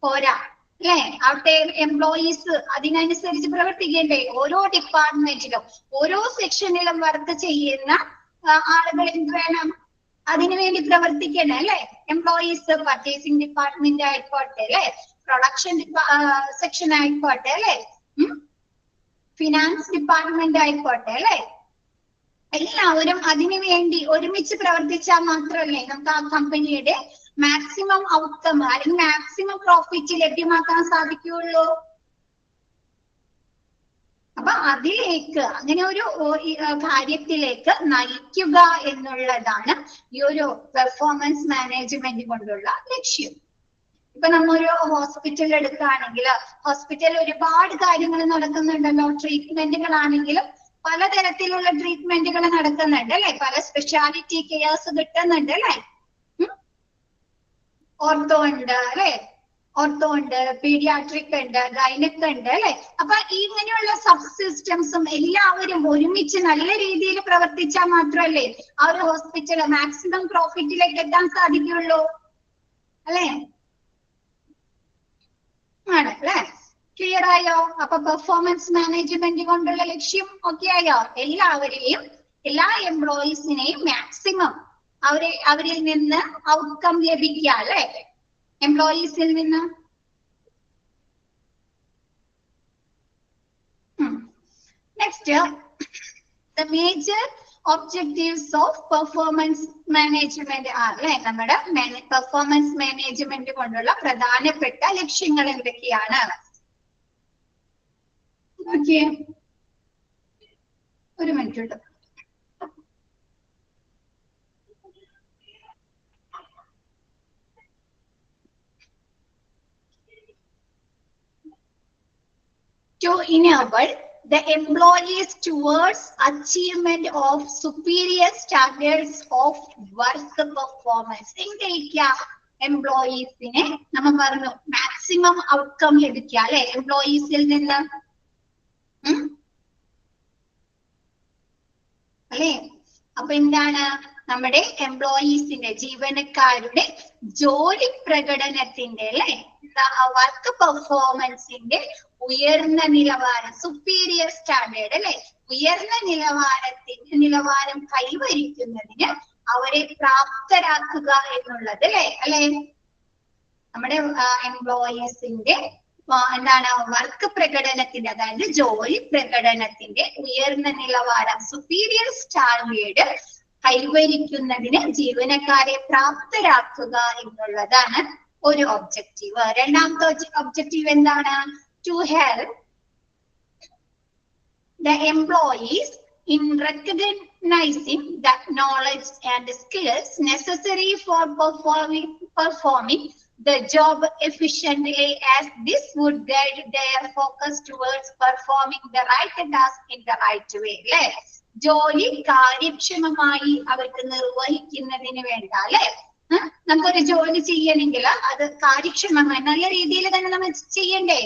പോരാ അല്ലെ. അവിടുത്തെ എംപ്ലോയീസ് അതിനനുസരിച്ച് പ്രവർത്തിക്കേണ്ടേ? ഓരോ ഡിപ്പാർട്ട്മെന്റിലും ഓരോ സെക്ഷനിലും വർക്ക് ചെയ്യുന്ന ആളുകൾ എന്ത് വേണം? അതിനുവേണ്ടി പ്രവർത്തിക്കണം അല്ലെ. എംപ്ലോയീസ് പർച്ചേസിംഗ് ഡിപ്പാർട്ട്മെന്റ് ആയിക്കോട്ടെ അല്ലെ, പ്രൊഡക്ഷൻ സെക്ഷൻ ആയിക്കോട്ടെ അല്ലെ, ഫിനാൻസ് ഡിപ്പാർട്ട്മെന്റ് ആയിക്കോട്ടെ അല്ലെ, എല്ലാവരും അതിനു വേണ്ടി ഒരുമിച്ച് പ്രവർത്തിച്ചാൽ മാത്രമല്ലേ നമുക്ക് ആ കമ്പനിയുടെ മാക്സിമം ഔട്ട്കം അല്ലെങ്കിൽ മാക്സിമം പ്രോഫിറ്റ് ലഭ്യമാക്കാൻ സാധിക്കുകയുള്ളൂ. അപ്പൊ അതിലേക്ക് അങ്ങനെ ഒരു കാര്യത്തിലേക്ക് നയിക്കുക എന്നുള്ളതാണ് ഈ ഒരു പെർഫോമൻസ് മാനേജ്മെന്റ് കൊണ്ടുള്ള ലക്ഷ്യം. ഇപ്പൊ നമ്മൊരു ഹോസ്പിറ്റൽ എടുക്കുകയാണെങ്കിൽ ഹോസ്പിറ്റലിൽ ഒരുപാട് കാര്യങ്ങൾ നടക്കുന്നുണ്ടല്ലോ. ട്രീറ്റ്മെന്റുകളാണെങ്കിലും പലതരത്തിലുള്ള ട്രീറ്റ്മെന്റുകൾ നടക്കുന്നുണ്ട് അല്ലെ, പല സ്പെഷ്യാലിറ്റി കെയർസ് കിട്ടുന്നുണ്ട് അല്ലെ. ഓർത്തോ ഉണ്ട് അല്ലെ, ഓർത്തോ ഉണ്ട്, പീഡിയാട്രിക് ഉണ്ട്, ഗൈനക് ഉണ്ട് അല്ലെ. അപ്പൊ ഇങ്ങനെയുള്ള സബ് സിസ്റ്റംസും എല്ലാവരും ഒരുമിച്ച് നല്ല രീതിയിൽ പ്രവർത്തിച്ചാൽ മാത്രമല്ലേ ആ ഒരു ഹോസ്പിറ്റൽ മാക്സിമം പ്രോഫിറ്റിലേക്ക് എത്താൻ സാധിക്കുള്ളൂ അല്ലെ. ആണ് അല്ലെ. ക്ലിയർ ആയോ? അപ്പൊ പെർഫോമൻസ് മാനേജ്മെന്റ് കൊണ്ടുള്ള ലക്ഷ്യം ഓക്കെ ആയോ? എല്ലാവരെയും, എല്ലാ എംപ്ലോയീസിനെയും മാക്സിമം അവരിൽ നിന്ന് ഔട്ട്കം ലഭിക്കുക അല്ലെ, എംപ്ലോയീസിൽ നിന്ന്. Next, the major objectives of performance management അല്ലെ. നമ്മുടെ പെർഫോമൻസ് മാനേജ്മെന്റ് കൊണ്ടുള്ള പ്രധാനപ്പെട്ട ലക്ഷ്യങ്ങൾ എന്തൊക്കെയാണ്? ഓക്കെ, ഒരു മിനിറ്റ് ഉണ്ട്. To enable the employees towards achievement of superior standards of work performance. എങ്ങനെയൊക്കെയാ എംപ്ലോയീസിനെ നമ്മൾ പറഞ്ഞു മാക്സിമം ഔട്ട്കം ലഭിക്കുക അല്ലെ എംപ്ലോയീസിൽ നിന്ന് അല്ലെ. അപ്പൊ എന്താണ് നമ്മുടെ എംപ്ലോയീസിന്റെ, ജീവനക്കാരുടെ ജോലി പ്രകടനത്തിന്റെ അല്ലെ, വർക്ക് പെർഫോമൻസിന്റെ ഉയർന്ന നിലവാരം, സുപ്പീരിയർ സ്റ്റാൻഡേർഡ് അല്ലെ, ഉയർന്ന നിലവാരം കൈവരിക്കുന്നതിന് അവരെ പ്രാപ്തരാക്കുക എന്നുള്ളത് അല്ലെ. നമ്മുടെ എംപ്ലോയീസിന്റെ എന്താണ് വർക്ക് പ്രകടനത്തിന്റെ, അതായത് ജോലി പ്രകടനത്തിന്റെ ഉയർന്ന നിലവാരം, സുപ്പീരിയർ സ്റ്റാൻഡേർഡ് കൈവരിക്കുന്നതിന് ജീവനക്കാരെ പ്രാപ്തരാക്കുക എന്നുള്ളതാണ് ഒരു ഒബ്ജക്റ്റീവ്. രണ്ടാമത്തെ ഒബ്ജക്റ്റീവ് എന്താണ്? To help the employees in recognizing the knowledge and skills necessary for performing the job efficiently, as this would guide their focus towards performing the right task in the right way. ജോലി കാര്യക്ഷമമായി അവർക്ക് നിർവഹിക്കുന്നതിന് വേണ്ട അല്ലെ. നമുക്കൊരു ജോലി ചെയ്യണമെങ്കിൽ അത് കാര്യക്ഷമമായി നല്ല രീതിയിൽ തന്നെ നമ്മൾ ചെയ്യണ്ടേ.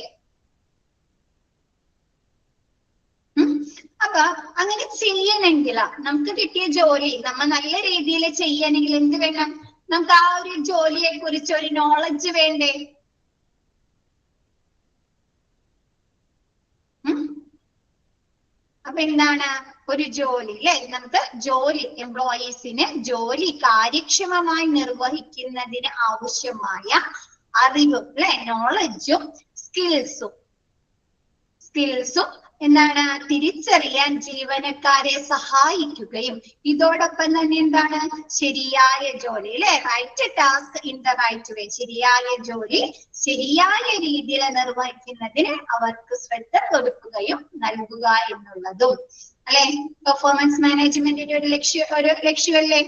അപ്പൊ അങ്ങനെ ചെയ്യണമെങ്കിൽ നമുക്ക് കിട്ടിയ ജോലി നമ്മൾ നല്ല രീതിയിൽ ചെയ്യണമെങ്കിൽ എന്ത് വേണം? നമുക്ക് ആ ഒരു ജോലിയെ കുറിച്ച് ഒരു നോളജ് വേണ്ടേ? അപ്പൊ എന്താണ് ഒരു ജോലി അല്ലെ, നമുക്ക് ജോലി എംപ്ലോയീസിന് ജോലി കാര്യക്ഷമമായി നിർവഹിക്കുന്നതിന് ആവശ്യമായ അറിവും അല്ലെ, നോളജും സ്കിൽസും എന്താണ് തിരിച്ചറിയാൻ ജീവനക്കാരെ സഹായിക്കുകയും ഇതോടൊപ്പം തന്നെ എന്താണ് ശരിയായ ജോലി അല്ലെ, right task in the right way, ശരിയായ ജോലി ശരിയായ രീതിയിൽ നിർവഹിക്കുന്നതിന് അവർക്ക് ശ്രദ്ധ കൊടുക്കുകയും നൽകുക എന്നുള്ളതും അല്ലെ പെർഫോമൻസ് മാനേജ്മെന്റിന്റെ ഒരു ലക്ഷ്യമല്ലേ.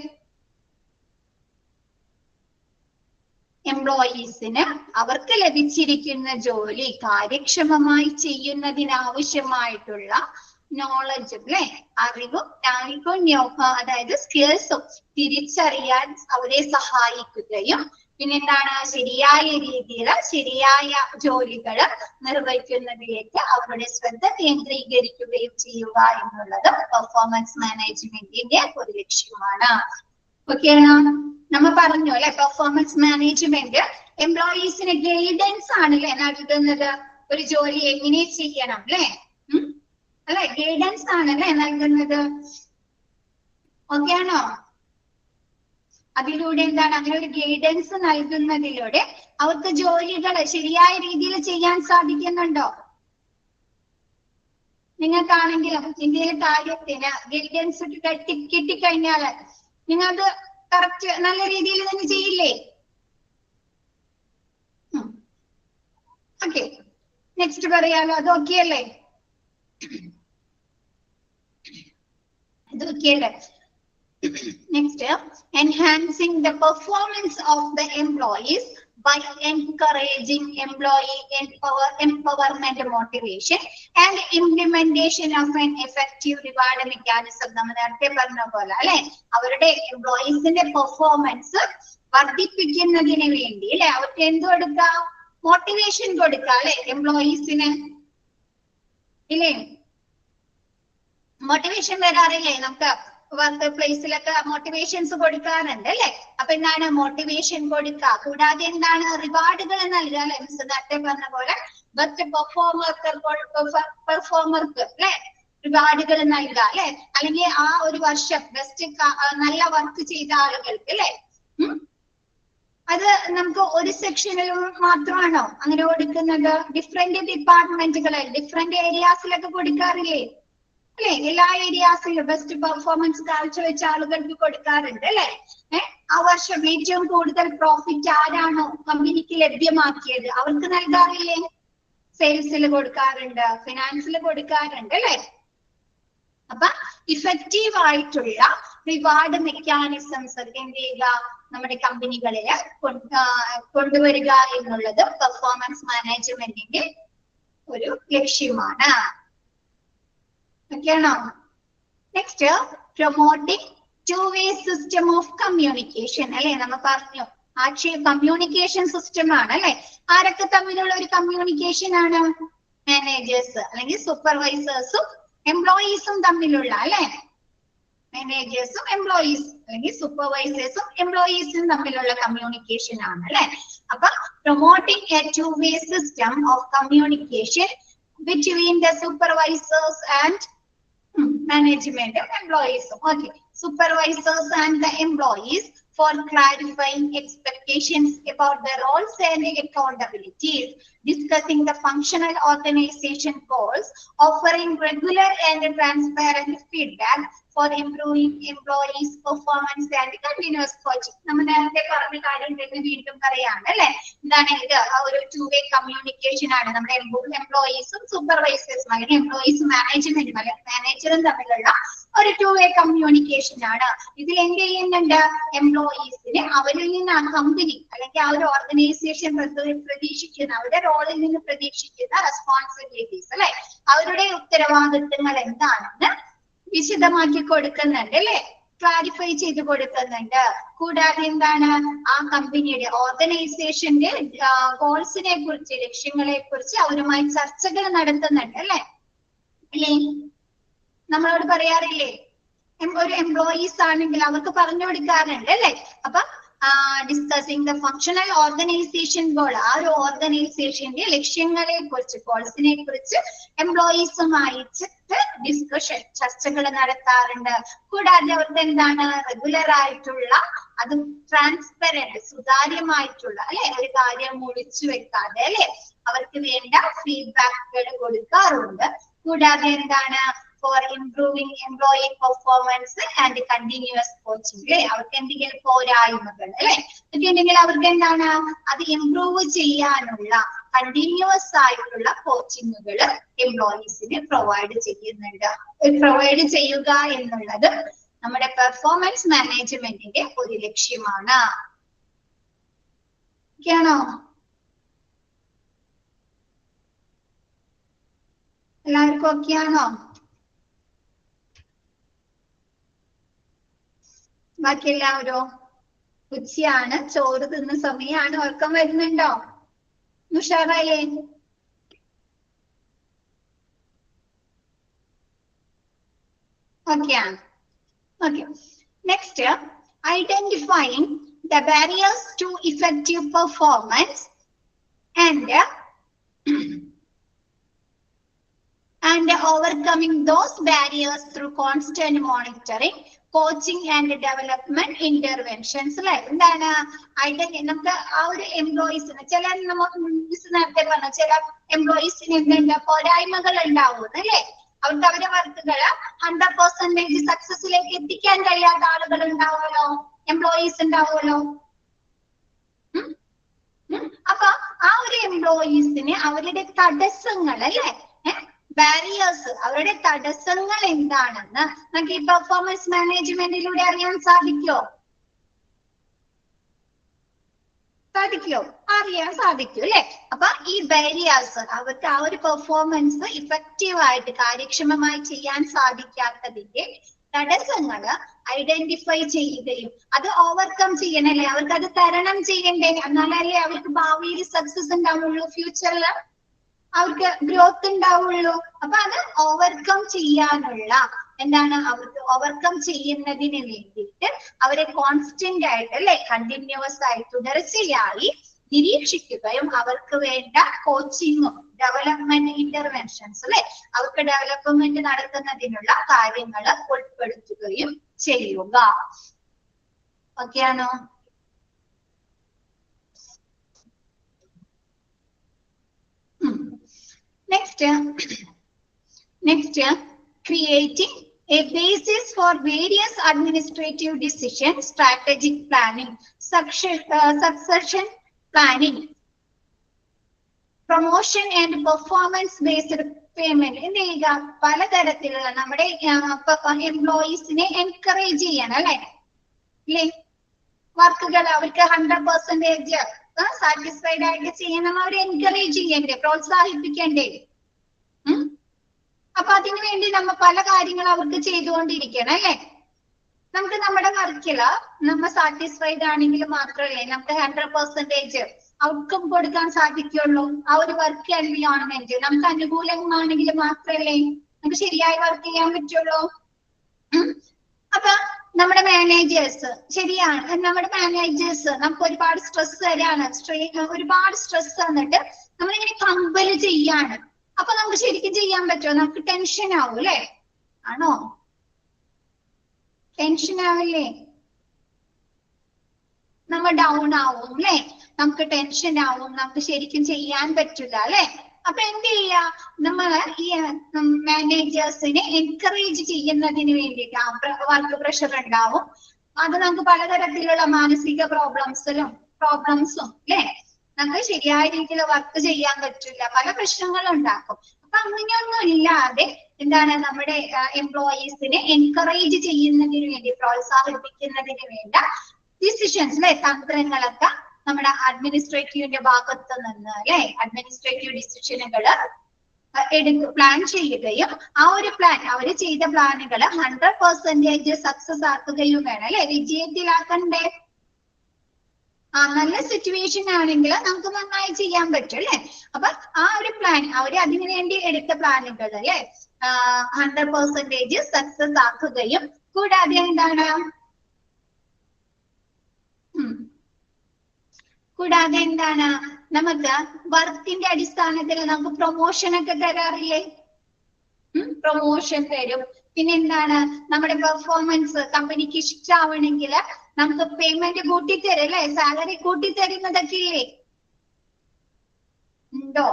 എംപ്ലോയീസിന് അവർക്ക് ലഭിച്ചിരിക്കുന്ന ജോലി കാര്യക്ഷമമായി ചെയ്യുന്നതിനാവശ്യമായിട്ടുള്ള നോളജും അല്ലെ, അറിവും നൈപുണ്യവും അതായത് സ്കിൽസും തിരിച്ചറിയാൻ അവരെ സഹായിക്കുകയും പിന്നെന്താണ് ശരിയായ രീതിയിൽ ശരിയായ ജോലികൾ നിർവഹിക്കുന്നതിലേക്ക് അവരുടെ ശ്രദ്ധ കേന്ദ്രീകരിക്കുകയും ചെയ്യുക എന്നുള്ളത് പെർഫോമൻസ് മാനേജ്മെന്റിന്റെ ഒരു ലക്ഷ്യമാണ്. ഓക്കെയാണോ? നമ്മൾ പറഞ്ഞു അല്ലെ, പെർഫോമൻസ് മാനേജ്മെന്റ് എംപ്ലോയീസിന് ഗൈഡൻസ് ആണ് അല്ലെ നൽകുന്നത്. ഒരു ജോലി എങ്ങനെ ചെയ്യണം അല്ലെ, ഗൈഡൻസ് ആണ് അല്ലെ നൽകുന്നത്. ഓക്കെ ആണോ? അതിലൂടെ എന്താണ് അങ്ങനെ ഒരു ഗൈഡൻസ് നൽകുന്നതിലൂടെ അവർക്ക് ജോലികൾ ശരിയായ രീതിയിൽ ചെയ്യാൻ സാധിക്കുന്നുണ്ടോ? നിങ്ങൾക്കാണെങ്കിലും എന്തെങ്കിലും കാര്യത്തിന് ഗൈഡൻസ് കിട്ടിക്കഴിഞ്ഞാല് നിങ്ങൾ അത് കറക്റ്റ് നല്ല രീതിയിൽ തന്നെ ചെയ്യില്ലേ? ഓക്കെ, നെക്സ്റ്റ് പറയാലോ. അത് ഓക്കെ അല്ലേ? അത് ഓക്കെ അല്ലേ? Next, enhancing the performance of the employees by encouraging employee empowerment motivation and implementation of an effective reward mechanism. നമ്മൾ നേരത്തെ പറഞ്ഞ പോലെ അല്ലെ, അവരുടെ എംപ്ലോയീസിന്റെ പെർഫോമൻസ് വർദ്ധിപ്പിക്കുന്നതിന് വേണ്ടി അല്ലെ അവർക്ക് എന്ത് കൊടുക്കുക? മോട്ടിവേഷൻ കൊടുക്കുക അല്ലെ എംപ്ലോയീസിന് ഇല്ലേ? മോട്ടിവേഷൻ വരാറില്ലേ നമുക്ക് വർക്ക് പ്ലേസിലൊക്കെ? മോട്ടിവേഷൻസ് കൊടുക്കാറുണ്ട് അല്ലെ? അപ്പൊ എന്താണ് മോട്ടിവേഷൻ കൊടുക്കുക, കൂടാതെ എന്താണ് റിവാർഡുകൾ നൽകുക അല്ലെ? മിസ് നേരത്തെ പറഞ്ഞ പോലെ ബെസ്റ്റ് പെർഫോമർക്ക് അല്ലെ റിവാർഡുകൾ നൽകുക അല്ലെ? അല്ലെങ്കിൽ ആ ഒരു വർഷം ബെസ്റ്റ് നല്ല വർക്ക് ചെയ്ത ആളുകൾക്ക് അല്ലെ? അത് നമുക്ക് ഒരു സെക്ഷനിൽ മാത്രമാണോ അങ്ങനെ കൊടുക്കുന്നത്? ഡിഫറെന്റ് ഡിപ്പാർട്ട്മെന്റുകളിൽ ഡിഫറെന്റ് ഏരിയാസിലൊക്കെ കൊടുക്കാറില്ലേ അല്ലെ? എല്ലാ ഏരിയാസിലും ബെസ്റ്റ് പെർഫോമൻസ് കാഴ്ചവെച്ച ആളുകൾക്ക് കൊടുക്കാറുണ്ട് അല്ലെ? ആ വർഷം ഏറ്റവും കൂടുതൽ പ്രോഫിറ്റ് ആരാണോ കമ്പനിക്ക് ലഭ്യമാക്കിയത് അവർക്ക് നൽകാറില്ലേ? സെയിൽസിൽ കൊടുക്കാറുണ്ട്, ഫിനാൻസിൽ കൊടുക്കാറുണ്ട് അല്ലെ? അപ്പൊ ഇഫക്റ്റീവ് ആയിട്ടുള്ള റിവാർഡ് മെക്കാനിസംസ് എന്ത് ചെയ്യുക നമ്മുടെ കമ്പനികളിൽ കൊണ്ടുവരിക എന്നുള്ളത് പെർഫോമൻസ് മാനേജ്മെന്റിന്റെ ഒരു ലക്ഷ്യമാണ്. ഓക്കെയാണോ? Next, promoting two way system of communication അല്ലെ? നമ്മൾ പറഞ്ഞു കമ്മ്യൂണിക്കേഷൻ സിസ്റ്റം ആണ് അല്ലെ? ആരൊക്കെ തമ്മിലുള്ള ഒരു കമ്മ്യൂണിക്കേഷൻ ആണ്? മാനേജേഴ്സ് അല്ലെങ്കിൽ സൂപ്പർവൈസേഴ്സും എംപ്ലോയീസും തമ്മിലുള്ള അല്ലെ? മാനേജേഴ്സും എംപ്ലോയീസ് അല്ലെങ്കിൽ സൂപ്പർവൈസേഴ്സും എംപ്ലോയീസും തമ്മിലുള്ള കമ്മ്യൂണിക്കേഷൻ ആണ് അല്ലെ? അപ്പൊ promoting A two way system of communication between the supervisors and management and employees. Okay, supervisors and the employees for clarifying expectations about the roles and accountabilities, discussing the functional organization goals, offering regular and transparent feedback for improving employees' performance and continuous coaching. നമ്മൾ നേരത്തെ പറഞ്ഞ കാര്യം തന്നെ വീണ്ടും പറയാണ് അല്ലെ? എന്താണ് ഇത്? ഒരു ടു-വേ കമ്മ്യൂണിക്കേഷൻ ആണ് നമ്മുടെ എംപ്ലോയീസും സൂപ്പർവൈസേഴ്സും അല്ലെങ്കിൽ എംപ്ലോയീസും മാനേജറും തമ്മിലുള്ള ഒരു ടു-വേ കമ്മ്യൂണിക്കേഷൻ ആണ്. ഇതിൽ എന്ത് ചെയ്യുന്നുണ്ട്? എംപ്ലോയീസിന് അവരിൽ നിന്ന് ആ കമ്പനി അല്ലെങ്കിൽ ആ ഒരു ഓർഗനൈസേഷൻ പ്രതീക്ഷിക്കുന്ന അവരുടെ റോളിൽ നിന്ന് പ്രതീക്ഷിക്കുന്ന റെസ്പോൺസിബിലിറ്റീസ് അല്ലെ? അവരുടെ ഉത്തരവാദിത്തങ്ങൾ എന്താണെന്ന് വിശദമാക്കി കൊടുക്കുന്നുണ്ട് അല്ലെ? ക്ലാരിഫൈ ചെയ്ത് കൊടുക്കുന്നുണ്ട്. കൂടാതെ എന്താണ് ആ കമ്പനിയുടെ ഓർഗനൈസേഷന്റെ ഗോൾസിനെ കുറിച്ച് ലക്ഷ്യങ്ങളെ കുറിച്ച് അവരുമായി ചർച്ചകൾ നടത്തുന്നുണ്ട് അല്ലെ? അല്ലേ? നമ്മളോട് പറയാറില്ലേ? ഒരു എംപ്ലോയീസ് ആണെങ്കിൽ അവർക്ക് പറഞ്ഞു കൊടുക്കാറുണ്ട് അല്ലെ? അപ്പൊ discussing the functional organisation goal, ആ ഒരു ഓർഗനൈസേഷന്റെ ലക്ഷ്യങ്ങളെ കുറിച്ച് ഗോൾസിനെ കുറിച്ച് എംപ്ലോയീസുമായിട്ട് ഡിസ്കഷൻ ചർച്ചകൾ നടത്താറുണ്ട്. കൂടാതെ അവർക്ക് എന്താണ് റെഗുലർ ആയിട്ടുള്ള അതും ട്രാൻസ്പെറന്റ് സുതാര്യമായിട്ടുള്ള അല്ലെ ഒരു കാര്യം ഒളിച്ചു വെക്കാതെ അല്ലെ അവർക്ക് വേണ്ട ഫീഡ്ബാക്കുകൾ കൊടുക്കാറുണ്ട്. കൂടാതെ എന്താണ് for improving employee performance and continuous coaching അല്ലെ? അവർക്ക് എന്തെങ്കിലും പോരായ്മകൾ അല്ലെ ഒക്കെ ഉണ്ടെങ്കിൽ അവർക്ക് എന്താണ് അത് ഇംപ്രൂവ് ചെയ്യാനുള്ള കണ്ടിന്യൂസ് ആയിട്ടുള്ള കോച്ചിങ്ങുകൾ എംപ്ലോയീസിന് പ്രൊവൈഡ് ചെയ്യുന്നുണ്ട്. പ്രൊവൈഡ് ചെയ്യുക എന്നുള്ളത് നമ്മുടെ പെർഫോമൻസ് മാനേജ്മെന്റിന്റെ ഒരു ലക്ഷ്യമാണ്. ഓക്കെയാണോ? എല്ലാവർക്കും ഓക്കെയാണോ? ബാക്കി എല്ലാവരോ? ഉച്ചയാണ്, ചോറ് തിന്ന സമയമാണ്, ഉറക്കം വരുന്നുണ്ടോ? ഉഷാറായേ? ഓക്കെയാണ്. Okay, next, identifying the barriers to effective performance and overcoming those barriers through constant monitoring, coaching and development interventions. അല്ലെ? എന്താണ് നമുക്ക് ആ ഒരു എംപ്ലോയീസിന് ചില നേരത്തെ പറഞ്ഞ ചില എംപ്ലോയീസിന് എന്തുണ്ട് പോരായ്മകൾ ഉണ്ടാവുന്നത് അല്ലെ? അവർക്ക് അവരുടെ വർക്കുകൾ 100% സക്സസിലേക്ക് എത്തിക്കാൻ കഴിയാത്ത ആളുകൾ ഉണ്ടാവുമല്ലോ, എംപ്ലോയീസ് ഉണ്ടാവുമല്ലോ. അപ്പൊ ആ ഒരു എംപ്ലോയീസിന് അവരുടെ തടസ്സങ്ങൾ അല്ലെ, ബാരിയേഴ്സ്, അവരുടെ തടസ്സങ്ങൾ എന്താണെന്ന് നമുക്ക് ഈ പെർഫോമൻസ് മാനേജ്മെന്റിലൂടെ അറിയാൻ സാധിക്കോ? അറിയാൻ സാധിക്കും അല്ലെ. അപ്പൊ ഈ ബാരിയേഴ്സ്, അവർക്ക് ആ ഒരു പെർഫോമൻസ് ഇഫക്റ്റീവായിട്ട് കാര്യക്ഷമമായി ചെയ്യാൻ സാധിക്കാത്തതിന്റെ തടസ്സങ്ങള് ഐഡന്റിഫൈ ചെയ്യുകയും അത് ഓവർകം ചെയ്യണല്ലേ, അവർക്ക് അത് തരണം ചെയ്യണ്ടേ, എന്നാലല്ലേ അവർക്ക് ഭാവിയിൽ സക്സസ് ഉണ്ടാവുള്ളൂ, ഫ്യൂച്ചറിൽ അവർക്ക് ഗ്രോത്ത് ഉണ്ടാവുള്ളൂ. അപ്പൊ അത് ഓവർകം ചെയ്യാനുള്ള എന്താണ്, അവർക്ക് ഓവർകം ചെയ്യുന്നതിന് വേണ്ടിയിട്ട് അവരെ കോൺസ്റ്റന്റ് ആയിട്ട് അല്ലെ, കണ്ടിന്യൂസ് ആയി തുടർച്ചയായി നിരീക്ഷിക്കുകയും അവർക്ക് വേണ്ട കോച്ചിങ്ങും ഡെവലപ്മെന്റ് ഇന്റർവെൻഷൻസ് അല്ലെ, അവർക്ക് ഡെവലപ്മെന്റ് നടത്തുന്നതിനുള്ള കാര്യങ്ങൾ ഉൾപ്പെടുത്തുകയും ചെയ്യുക. ഓക്കെയാണോ? Next, creating a basis for various administrative decisions, strategic planning, succession planning, promotion and performance based payment. എന്ത് ചെയ്യുക, പലതരത്തിലുള്ള നമ്മുടെ എംപ്ലോയീസിനെ എൻകറേജ് ചെയ്യണം അല്ലെ, വർക്കുകൾ അവർക്ക് 100% സാറ്റിസ്ഫൈഡ് ആയിട്ട് ചെയ്യണം, അവരെ എൻകറേജ് ചെയ്യണ്ടേ, പ്രോത്സാഹിപ്പിക്കണ്ടേ. അപ്പൊ അതിനു വേണ്ടി നമ്മ പല കാര്യങ്ങൾ അവർക്ക് ചെയ്തുകൊണ്ടിരിക്കണം അല്ലെ. നമുക്ക് നമ്മുടെ വർക്കില് നമ്മ സാറ്റിസ്ഫൈഡ് ആണെങ്കിൽ മാത്രമല്ലേ നമുക്ക് 100% ഔട്ട്കം കൊടുക്കാൻ സാധിക്കുള്ളൂ. ആ ഒരു വർക്ക് എൻവയോൺമെന്റ് നമുക്ക് അനുകൂലമാണെങ്കിൽ മാത്രമല്ലേ നമുക്ക് ശരിയായി വർക്ക് ചെയ്യാൻ പറ്റുള്ളൂ. അപ്പൊ നമ്മുടെ മാനേജേഴ്സ്, ശരിയാണ്, നമ്മുടെ മാനേജേഴ്സ് നമുക്ക് ഒരുപാട് സ്ട്രെസ് തരാണ്, ഒരുപാട് സ്ട്രെസ് തന്നിട്ട് നമ്മളിങ്ങനെ കമ്പല് ചെയ്യാണ്. അപ്പൊ നമുക്ക് ശരിക്കും ചെയ്യാൻ പറ്റുമോ? നമുക്ക് ടെൻഷൻ ആവും അല്ലെ, ആണോ? ടെൻഷൻ ആവില്ലേ? നമ്മ ഡൗൺ ആവും അല്ലെ, നമുക്ക് ടെൻഷൻ ആവും, നമുക്ക് ശരിക്കും ചെയ്യാൻ പറ്റില്ല അല്ലെ. അപ്പൊ എന്ത് ചെയ്യാ, നമ്മള് ഈ മാനേജേഴ്സിനെ എൻകറേജ് ചെയ്യുന്നതിന് വേണ്ടിയിട്ട് വർക്ക് പ്രഷർ ഉണ്ടാവും, അത് നമുക്ക് പലതരത്തിലുള്ള മാനസിക പ്രോബ്ലംസും അല്ലെ, നമുക്ക് ശരിയായ രീതിയിൽ വർക്ക് ചെയ്യാൻ പറ്റില്ല, പല പ്രശ്നങ്ങളും ഉണ്ടാക്കും. അപ്പൊ അങ്ങനെയൊന്നും ഇല്ലാതെ എന്താണ് നമ്മുടെ എംപ്ലോയീസിനെ എൻകറേജ് ചെയ്യുന്നതിന് വേണ്ടി, പ്രോത്സാഹിപ്പിക്കുന്നതിന് വേണ്ട ഡിസിഷൻസ് അല്ലെ, തന്ത്രങ്ങളൊക്കെ നമ്മുടെ അഡ്മിനിസ്ട്രേറ്റീവിന്റെ ഭാഗത്ത് നിന്ന് അല്ലെ, അഡ്മിനിസ്ട്രേറ്റീവ് ഡിസിഷനുകൾ പ്ലാൻ ചെയ്യുകയും ആ ഒരു പ്ലാൻ, അവര് ചെയ്ത പ്ലാനുകൾ 100% സക്സസ് ആക്കുകയും വേണം അല്ലെ, വിജയത്തിലാക്കണ്ടേ. നല്ല സിറ്റുവേഷൻ ആണെങ്കിൽ നമുക്ക് നന്നായി ചെയ്യാൻ പറ്റും അല്ലെ. അപ്പൊ ആ ഒരു പ്ലാൻ, അവര് അതിനു വേണ്ടി എടുത്ത പ്ലാനുകൾ അല്ലെ 100% സക്സസ് ആക്കുകയും കൂടാതെ എന്താണ്, നമുക്ക് വർക്കിന്റെ അടിസ്ഥാനത്തിൽ നമുക്ക് പ്രൊമോഷൻ ഒക്കെ തരാറില്ലേ, പ്രൊമോഷൻ തരും. പിന്നെ എന്താണ്, നമ്മുടെ പെർഫോമൻസ് കമ്പനിക്ക് ഇഷ്ടാവണമെങ്കിൽ നമുക്ക് പേയ്മെന്റ് കൂട്ടിത്തരും അല്ലെ, സാലറി കൂട്ടിത്തരുന്നതൊക്കെ ഇല്ലേ, ഉണ്ടോ?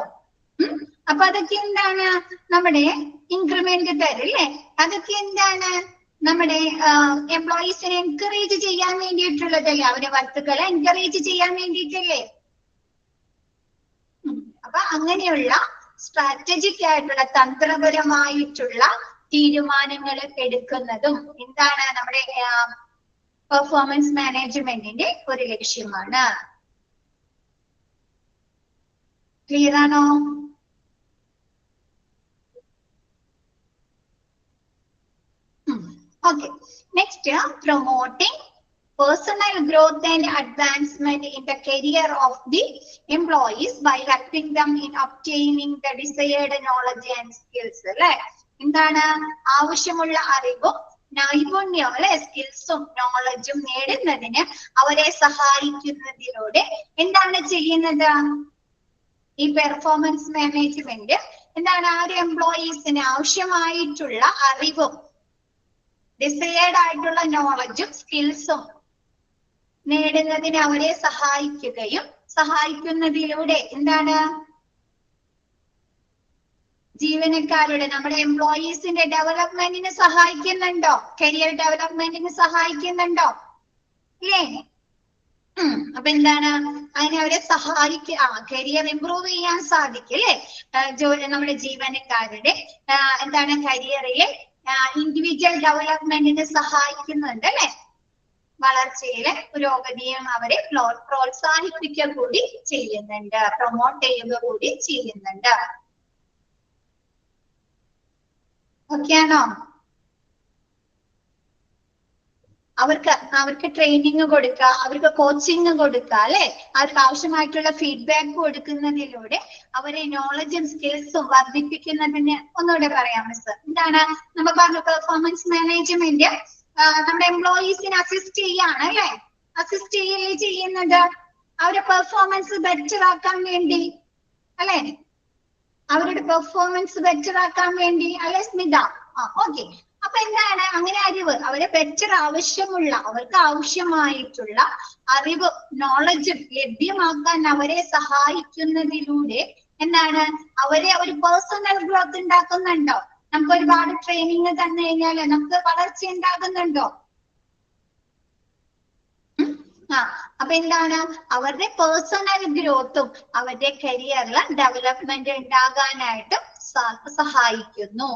അപ്പൊ അതൊക്കെ എന്താണ്, നമ്മുടെ ഇൻക്രിമെന്റ് തരും അല്ലെ. അതൊക്കെ എന്താണ്, നമ്മുടെ എംപ്ലോയീസിനെ എൻകറേജ് ചെയ്യാൻ വേണ്ടിയിട്ടുള്ളതല്ലേ, അവരെ വർക്കുകളെ എൻകറേജ് ചെയ്യാൻ വേണ്ടിയിട്ടല്ലേ. അപ്പൊ അങ്ങനെയുള്ള സ്ട്രാറ്റജിക് ആയിട്ടുള്ള തന്ത്രപരമായിട്ടുള്ള തീരുമാനങ്ങൾ എടുക്കുന്നതും എന്താണ്, നമ്മുടെ പെർഫോമൻസ് മാനേജ്മെന്റിന്റെ ഒരു ലക്ഷ്യമാണ്. ക്ലിയർ ആണോ? Okay. Next, promoting personal growth and advancement in the career of the employees by helping them in obtaining the desired knowledge and skills. അല്ലെ, എന്താണ്, ആവശ്യമുള്ള അറിവും നൈപുണ്യവും അല്ലെ, സ്കിൽസും നോളജും നേടുന്നതിന് അവരെ സഹായിക്കുന്നതിലൂടെ എന്താണ് ചെയ്യുന്നത്, ഈ പെർഫോമൻസ് മാനേജ്മെന്റ് എന്താണ്, ആ ഒരു എംപ്ലോയീസിന് ആവശ്യമായിട്ടുള്ള അറിവും ഡിസൈഡ് ആയിട്ടുള്ള നോളജും സ്കിൽസും നേടുന്നതിന് അവരെ സഹായിക്കുന്നതിലൂടെ എന്താണ്, ജീവനക്കാരുടെ നമ്മുടെ എംപ്ലോയീസിന്റെ ഡെവലപ്മെന്റിന് സഹായിക്കുന്നുണ്ടോ? കരിയർ ഡെവലപ്മെന്റിന് സഹായിക്കുന്നുണ്ടോ? ഇല്ലേ? അപ്പൊ എന്താണ് അതിനെ അവരെ കരിയർ ഇംപ്രൂവ് ചെയ്യാൻ സാധിക്കും അല്ലെ? നമ്മുടെ ജീവനക്കാരുടെ എന്താണ് കരിയറിലെ ഇൻഡിവിജ്വൽ ഡെവലപ്മെന്റിന് സഹായിക്കുന്നുണ്ട് അല്ലെ? വളർച്ചയിലെ പുരോഗതിയും അവരെ പ്രോത്സാഹിപ്പിക്കുക കൂടി ചെയ്യുന്നുണ്ട്, പ്രൊമോട്ട് ചെയ്യുക കൂടി ചെയ്യുന്നുണ്ട്. ഓക്കെ ആണോ? അവർക്ക് ട്രെയിനിങ് കൊടുക്കുക, അവർക്ക് കോച്ചിങ് കൊടുക്കുക അല്ലെ? അവർക്ക് ആവശ്യമായിട്ടുള്ള ഫീഡ്ബാക്ക് കൊടുക്കുന്നതിലൂടെ അവരെ നോളജും സ്കിൽസും വർദ്ധിപ്പിക്കുന്നതിന് ഒന്നുകൂടെ പറയാം മിസ്. എന്താണ് നമ്മൾ പറഞ്ഞ പെർഫോമൻസ് മാനേജ്മെന്റ് നമ്മുടെ എംപ്ലോയീസിനെ അസിസ്റ്റ് ചെയ്യാണ് അല്ലെ? അസിസ്റ്റ് ചെയ്യുന്നത് അവരുടെ പെർഫോമൻസ് ബെറ്റർ ആക്കാൻ വേണ്ടി അല്ലെ? അവരുടെ പെർഫോമൻസ് ബെറ്റർ ആക്കാൻ വേണ്ടി അല്ലെ സ്മിത? ഓക്കെ. അപ്പൊ എന്താണ് അങ്ങനെ അവരെ ബെറ്റർ അവർക്ക് ആവശ്യമായിട്ടുള്ള അറിവ് നോളജും ലഭ്യമാക്കാൻ അവരെ സഹായിക്കുന്നതിലൂടെ എന്താണ് അവരെ ഒരു പേഴ്സണൽ ഗ്രോത്ത് ഉണ്ടാക്കുന്നുണ്ടോ? നമുക്ക് ഒരുപാട് ട്രെയിനിങ് തന്നു കഴിഞ്ഞാൽ നമുക്ക് വളർച്ച ഉണ്ടാകുന്നുണ്ടോ? അപ്പൊ എന്താണ് അവരുടെ പേഴ്സണൽ ഗ്രോത്തും അവരുടെ കരിയറിലെ ഡെവലപ്മെന്റ് ഉണ്ടാകാനായിട്ട് സഹായിക്കുന്നു.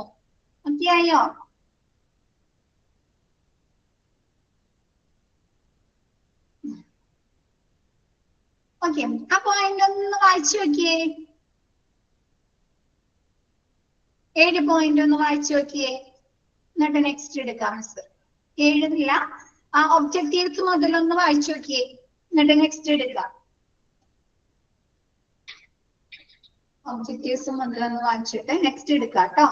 ഓക്കെ ആയോ? ഓക്കെ. ആ പോയിന്റ് ഒന്ന് വായിച്ചു നോക്കിയേ. 7 പോയിന്റ് ഒന്ന് വായിച്ചു നോക്കിയേ, എന്നിട്ട് നെക്സ്റ്റ് എടുക്കാം മിസ്. 7 ആ ഒബ്ജക്റ്റീവ്സ് മുതലൊന്ന് വായിച്ചു നോക്കിയേ, എന്നിട്ട് നെക്സ്റ്റ് എടുക്കാം. ഒബ്ജക്റ്റീവ്സ് മുതലൊന്ന് വായിച്ചിട്ട് നെക്സ്റ്റ് എടുക്കാം കേട്ടോ.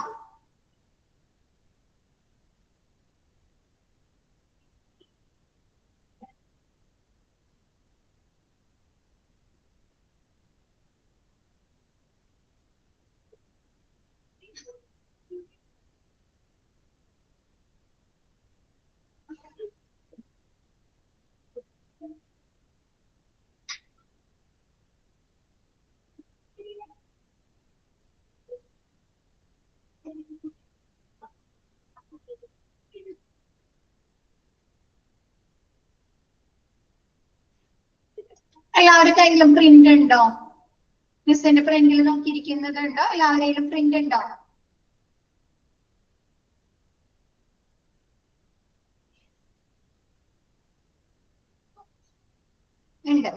എല്ലാവരുടെ കയ്യിലും പ്രിന്റ് ഉണ്ടോ? മിസ്സിന്റെ പ്രിന്റിൽ നോക്കിയിരിക്കുന്നത് ഉണ്ടോ? എല്ലാവരുടെയും പ്രിന്റ് ഉണ്ടോ? ഉണ്ട്.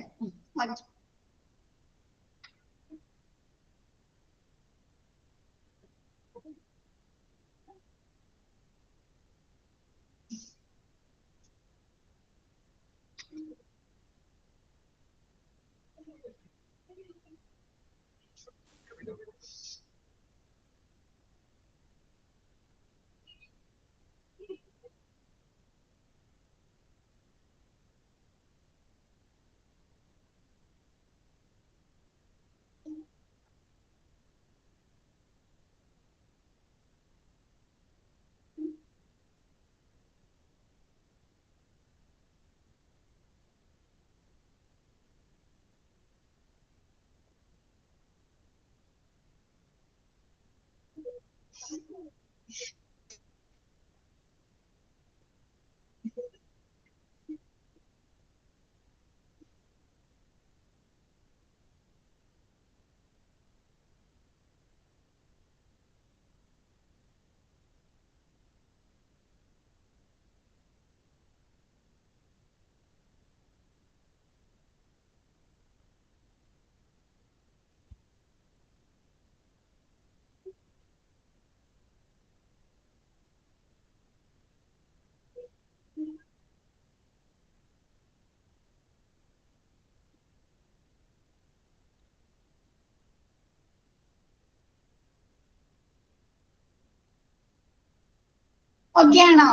ഓക്കെ ആണോ?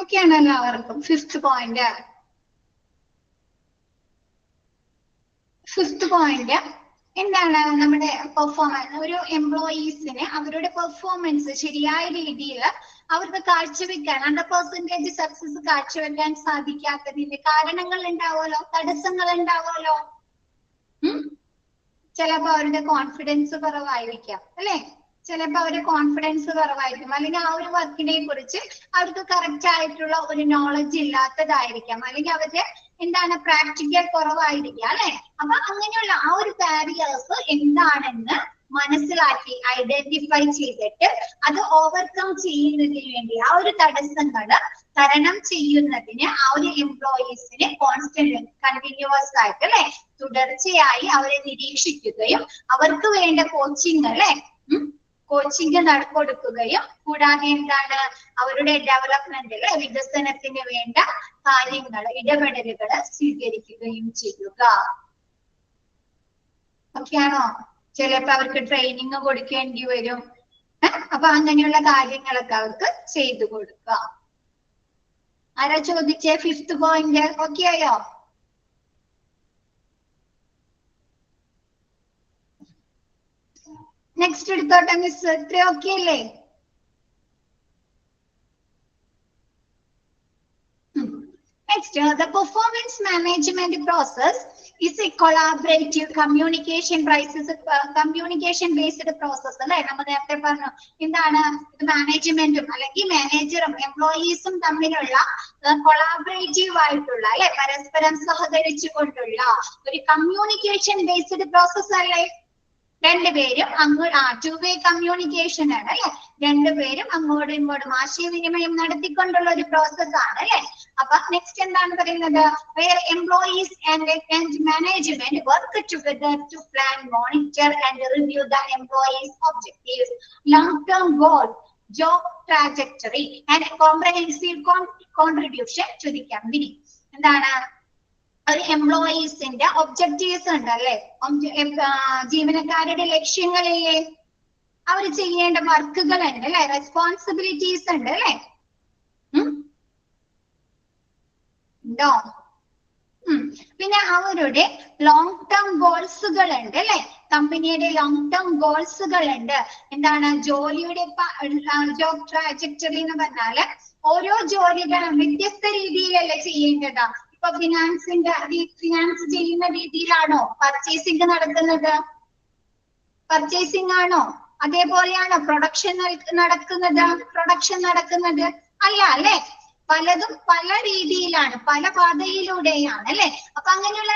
ഓക്കെ ആണോ എല്ലാവർക്കും? 5th point. 5th പോയിന്റ് എന്താണ് നമ്മുടെ പെർഫോമൻസ്. ഒരു എംപ്ലോയീസിന് അവരുടെ പെർഫോമൻസ് ശരിയായ രീതിയിൽ അവർക്ക് കാഴ്ചവെക്കാൻ 100% സക്സസ് കാഴ്ചവെക്കാൻ സാധിക്കാത്തതിന്റെ കാരണങ്ങൾ ഉണ്ടാവുമല്ലോ, തടസ്സങ്ങൾ ഉണ്ടാവുമല്ലോ. ചിലപ്പോൾ അവരുടെ കോൺഫിഡൻസ് കുറവായിരിക്കാം അല്ലെ, ചിലപ്പോൾ അവരുടെ കോൺഫിഡൻസ് കുറവായിരിക്കും, അല്ലെങ്കിൽ ആ ഒരു വർക്കിനെ കുറിച്ച് അവർക്ക് കറക്റ്റ് ആയിട്ടുള്ള ഒരു നോളജ് ഇല്ലാത്തതായിരിക്കാം, അല്ലെങ്കിൽ അവരുടെ എന്താണ് പ്രാക്ടിക്കൽ കുറവായിരിക്കാം അല്ലെ. അപ്പൊ അങ്ങനെയുള്ള ആ ഒരു ബാരിയേഴ്സ് എന്താണെന്ന് മനസ്സിലാക്കി ഐഡന്റിഫൈ ചെയ്തിട്ട് അത് ഓവർകം ചെയ്യുന്നതിന് വേണ്ടി ആ ഒരു തടസ്സങ്ങള് തരണം ചെയ്യുന്നതിന് ആ ഒരു എംപ്ലോയീസിനെ കോൺസ്റ്റന്റ് കണ്ടിന്യൂസ് ആയിട്ട് അല്ലെ തുടർച്ചയായി അവരെ നിരീക്ഷിക്കുകയും അവർക്ക് വേണ്ട കോച്ചിങ് അല്ലെ കോച്ചിങ് കൊടുക്കുകയും കൂടാതെ എന്താണ് അവരുടെ ഡെവലപ്മെന്റില് വികസനത്തിന് വേണ്ട കാര്യങ്ങൾ ഇടപെടലുകൾ സ്വീകരിക്കുകയും ചെയ്യുക. ഓക്കെയാണോ? ചിലപ്പോ അവർക്ക് ട്രെയിനിങ് കൊടുക്കേണ്ടി വരും. അപ്പൊ അങ്ങനെയുള്ള കാര്യങ്ങളൊക്കെ അവർക്ക് ചെയ്തു കൊടുക്കുക. ആരാ ചോദിച്ചേ? 5th പോയിന്റ് ഓക്കെ ആയോ? നെക്സ്റ്റ് എടുത്തോട്ടെ മിസ്, ഇത്ര ഓക്കെ അല്ലേ? Next, the performance management process is a collaborative communication based process അല്ലെ. നമ്മൾ നേരത്തെ പറഞ്ഞു എന്താണ് മാനേജ്മെന്റും അല്ലെങ്കിൽ മാനേജറും എംപ്ലോയീസും തമ്മിലുള്ള കൊളാബറേറ്റീവ് ആയിട്ടുള്ള അല്ലെ പരസ്പരം സഹകരിച്ചുകൊണ്ടുള്ള ഒരു കമ്മ്യൂണിക്കേഷൻ ബേസ്ഡ് പ്രോസസ് അല്ലേ. രണ്ടുപേരും ടു വേ കമ്മ്യൂണിക്കേഷൻ ആണ് അല്ലെ, രണ്ടുപേരും അങ്ങോട്ടും ഇങ്ങോട്ടും ആശയവിനിമയം നടത്തിക്കൊണ്ടുള്ള ഒരു പ്രോസസ് ആണ് അല്ലെ. അപ്പൊ നെക്സ്റ്റ് എന്താണ് പറയുന്നത്? where employees and management work together to plan, monitor and review the employees' objectives, long-term goals, job trajectory and comprehensive contribution to the company. എന്താണ് ഒരു എംപ്ലോയീസിന്റെ ഒബ്ജക്റ്റീവ്സ് ഉണ്ട് അല്ലെ, ജീവനക്കാരുടെ ലക്ഷ്യങ്ങളില്ലേ, അവർ ചെയ്യേണ്ട വർക്കുകൾ ഉണ്ട് അല്ലെ, റെസ്പോൺസിബിലിറ്റീസ് ഉണ്ട് അല്ലെ, ഉണ്ടോ? പിന്നെ അവരുടെ ലോങ് ടേം ഗോൾസുകൾ ഉണ്ട് അല്ലെ, കമ്പനിയുടെ ലോങ് ടേം ഗോൾസുകൾ ഉണ്ട്. എന്താണ് ജോലിയുടെ ജോബ് ട്രാജക്ടറി എന്ന് പറഞ്ഞാല് ഓരോ ജോലികളും വ്യത്യസ്ത രീതിയിലല്ലേ ചെയ്യേണ്ടത്. ഇപ്പൊ ഫിനാൻസ് ചെയ്യുന്ന രീതിയിലാണോ പർച്ചേസിംഗ് നടക്കുന്നത്? പർച്ചേസിംഗ് ആണോ? അതേപോലെയാണോ പ്രൊഡക്ഷൻ നടക്കുന്നത്? അല്ല അല്ലെ, പലതും പല രീതിയിലാണ്, പല പാതയിലൂടെയാണ് അല്ലെ. അപ്പൊ അങ്ങനെയുള്ള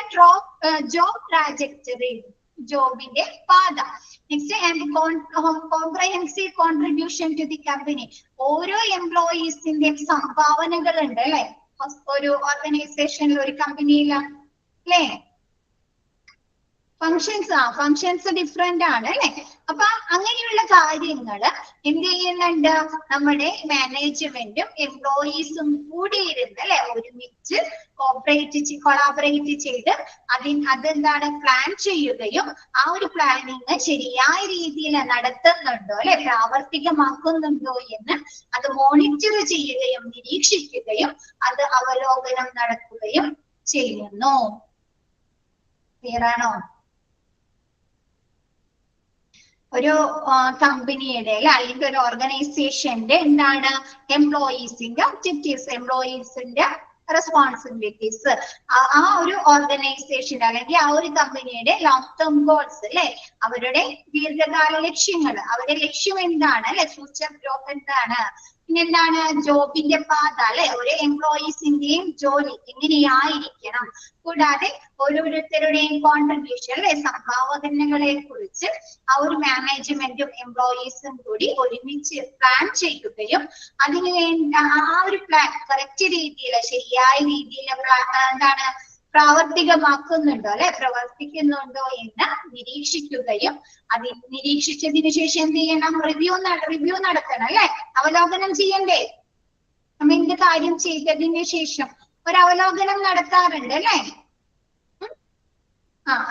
ജോബ് ട്രാജക്ടറി, ജോബിന്റെ പാത. Next and comprehensive contribution to the company. ഓരോ എംപ്ലോയീസിന്റെ സംഭാവനകൾ ഉണ്ട് അല്ലെ ഒരു ഓർഗനൈസേഷനിൽ, ഒരു കമ്പനിയില അല്ലേ. ഫങ്ഷൻസ് ഡിഫറെന്റ് ആണ് അല്ലെ. അപ്പൊ അങ്ങനെയുള്ള കാര്യങ്ങള് എന്ത് ചെയ്യുന്നുണ്ട്? നമ്മുടെ മാനേജ്മെന്റും എംപ്ലോയീസും കൂടി ഇരുന്ന് അല്ലെ ഒരുമിച്ച് കൊളാബറേറ്റ് ചെയ്ത് അതെന്താണ് പ്ലാൻ ചെയ്യുകയും ആ ഒരു പ്ലാനിങ് ശരിയായ രീതിയിൽ നടത്തുന്നുണ്ടോ അല്ലെ, പ്രാവർത്തികമാക്കുന്നുണ്ടോ എന്ന് അത് മോണിറ്റർ ചെയ്യുകയും നിരീക്ഷിക്കുകയും അത് അവലോകനം നടത്തുകയും ചെയ്യുന്നു. ക്ലിയർ ആണോ? ഒരു കമ്പനിയുടെ അല്ലെങ്കിൽ ഒരു ഓർഗനൈസേഷന്റെ എന്താണ് എംപ്ലോയീസിന്റെ ഒബ്ജക്റ്റീവ്സ്, എംപ്ലോയീസിന്റെ റെസ്പോൺസിബിലിറ്റീസ്, ആ ഒരു ഓർഗനൈസേഷൻ അല്ലെങ്കിൽ ആ ഒരു കമ്പനിയുടെ ലോങ് ടേം ഗോൾസ് അല്ലെ, അവരുടെ ദീർഘകാല ലക്ഷ്യങ്ങൾ, അവരുടെ ലക്ഷ്യം എന്താണ് അല്ലെ, ഫ്യൂച്ചർ ഗ്രോത്ത് എന്താണ്, പിന്നെന്താണ് ജോബിന്റെ പാത അല്ലെ, ഒരു എംപ്ലോയീസിന്റെയും ജോലി എങ്ങനെയായിരിക്കണം, കൂടാതെ ഓരോരുത്തരുടെയും കോൺട്രിബ്യൂഷൻ അല്ലെ സംഭാവനകളെ കുറിച്ച് ആ ഒരു മാനേജ്മെന്റും എംപ്ലോയീസും കൂടി ഒരുമിച്ച് പ്ലാൻ ചെയ്യുകയും അതിനുവേണ്ട ആ ഒരു പ്ലാൻ കറക്റ്റ് രീതിയിൽ ശരിയായ രീതിയിൽ എന്താണ് പ്രാവർത്തികമാക്കുന്നുണ്ടോ അല്ലെ, പ്രവർത്തിക്കുന്നുണ്ടോ എന്ന് നിരീക്ഷിക്കുകയും അത് നിരീക്ഷിച്ചതിന് ശേഷം എന്ത് ചെയ്യണം? റിവ്യൂ നടത്തണം അല്ലെ, അവലോകനം ചെയ്യണ്ടേ? നമ്മ എന്ത് കാര്യം ചെയ്തതിന് ശേഷം ഒരു അവലോകനം നടത്താറുണ്ട് അല്ലെ.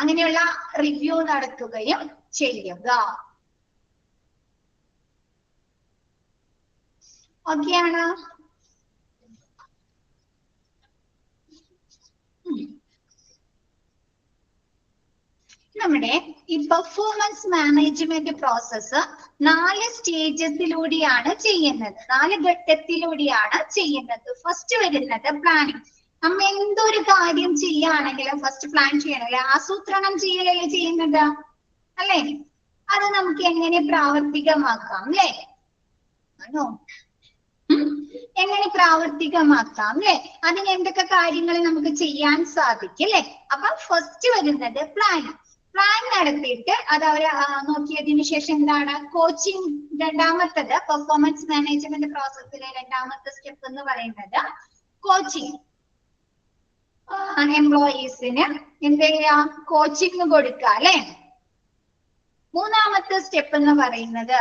അങ്ങനെയുള്ള റിവ്യൂ നടത്തുകയും ചെയ്യുക. ഓക്കെയാണ്? നമ്മുടെ ഈ പെർഫോമൻസ് മാനേജ്മെന്റ് പ്രോസസ്സ് 4 സ്റ്റേജസിലൂടെയാണ് ചെയ്യുന്നത്, 4 ഘട്ടത്തിലൂടെയാണ് ചെയ്യുന്നത്. ഫസ്റ്റ് വരുന്നത് പ്ലാനിങ്. നമ്മ എന്തൊരു കാര്യം ചെയ്യുകയാണെങ്കിലും ഫസ്റ്റ് പ്ലാൻ ചെയ്യണം അല്ലെ, ആസൂത്രണം ചെയ്യലല്ലേ ചെയ്യുന്നത് അല്ലെ? അത് നമുക്ക് എങ്ങനെ പ്രാവർത്തികമാക്കാം അല്ലെ? ആണോ? എങ്ങനെ പ്രാവർത്തികമാക്കാം അല്ലെ? അതിന് എന്തൊക്കെ കാര്യങ്ങൾ നമുക്ക് ചെയ്യാൻ സാധിക്കും അല്ലെ? അപ്പൊ ഫസ്റ്റ് വരുന്നത് പ്ലാൻ. പ്ലാൻ നടത്തിയിട്ട് അത് അവര് നോക്കിയതിനു ശേഷം എന്താണ് കോച്ചിങ്. രണ്ടാമത്തത് പെർഫോമൻസ് മാനേജ്മെന്റ് പ്രോസസ്സിലെ രണ്ടാമത്തെ സ്റ്റെപ്പ് എന്ന് പറയുന്നത് കോച്ചിങ്. എംപ്ലോയീസിന് എന്ത് ചെയ്യാം? കോച്ചിങ് കൊടുക്കുക അല്ലെ? മൂന്നാമത്തെ സ്റ്റെപ്പ് എന്ന് പറയുന്നത്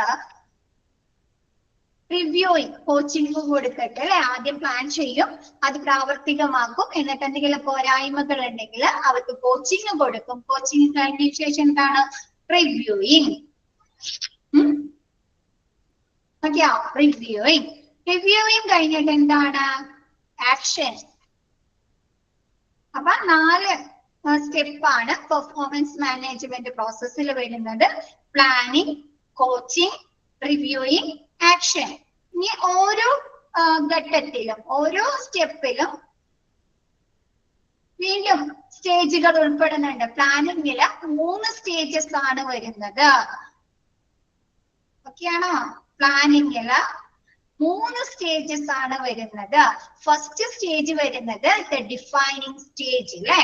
റിവ്യൂയിങ്. കോച്ചിങ് കൊടുത്തിട്ട് അല്ലെ, ആദ്യം പ്ലാൻ ചെയ്യും, അത് പ്രാവർത്തികമാക്കും, എന്നിട്ട് എന്തെങ്കിലും പോരായ്മകൾ ഉണ്ടെങ്കിൽ അവർക്ക് കോച്ചിങ് കൊടുക്കും. കോച്ചിങ് കഴിഞ്ഞ ശേഷം എന്താണ് റിവ്യൂയിങ്. ഓക്കെയോ? റിവ്യൂയിങ്. റിവ്യൂയിങ് കഴിഞ്ഞിട്ട് എന്താണ് ആക്ഷൻ. അപ്പൊ 4 സ്റ്റെപ്പാണ് പെർഫോമൻസ് മാനേജ്മെന്റ് പ്രോസസ്സിൽ വരുന്നത്. Planning, coaching, reviewing, action. ഇനി ഓരോ ഘട്ടത്തിലും ഓരോ സ്റ്റെപ്പിലും വീണ്ടും സ്റ്റേജുകൾ ഉൾപ്പെടുന്നുണ്ട്. പ്ലാനിങ്ങില് 3 സ്റ്റേജസ് ആണ് വരുന്നത്. ഓക്കെയാണോ? പ്ലാനിങ്ങില് 3 സ്റ്റേജസ് ആണ് വരുന്നത്. ഫസ്റ്റ് സ്റ്റേജ് വരുന്നത് ഡിഫൈനിങ് സ്റ്റേജ് അല്ലെ?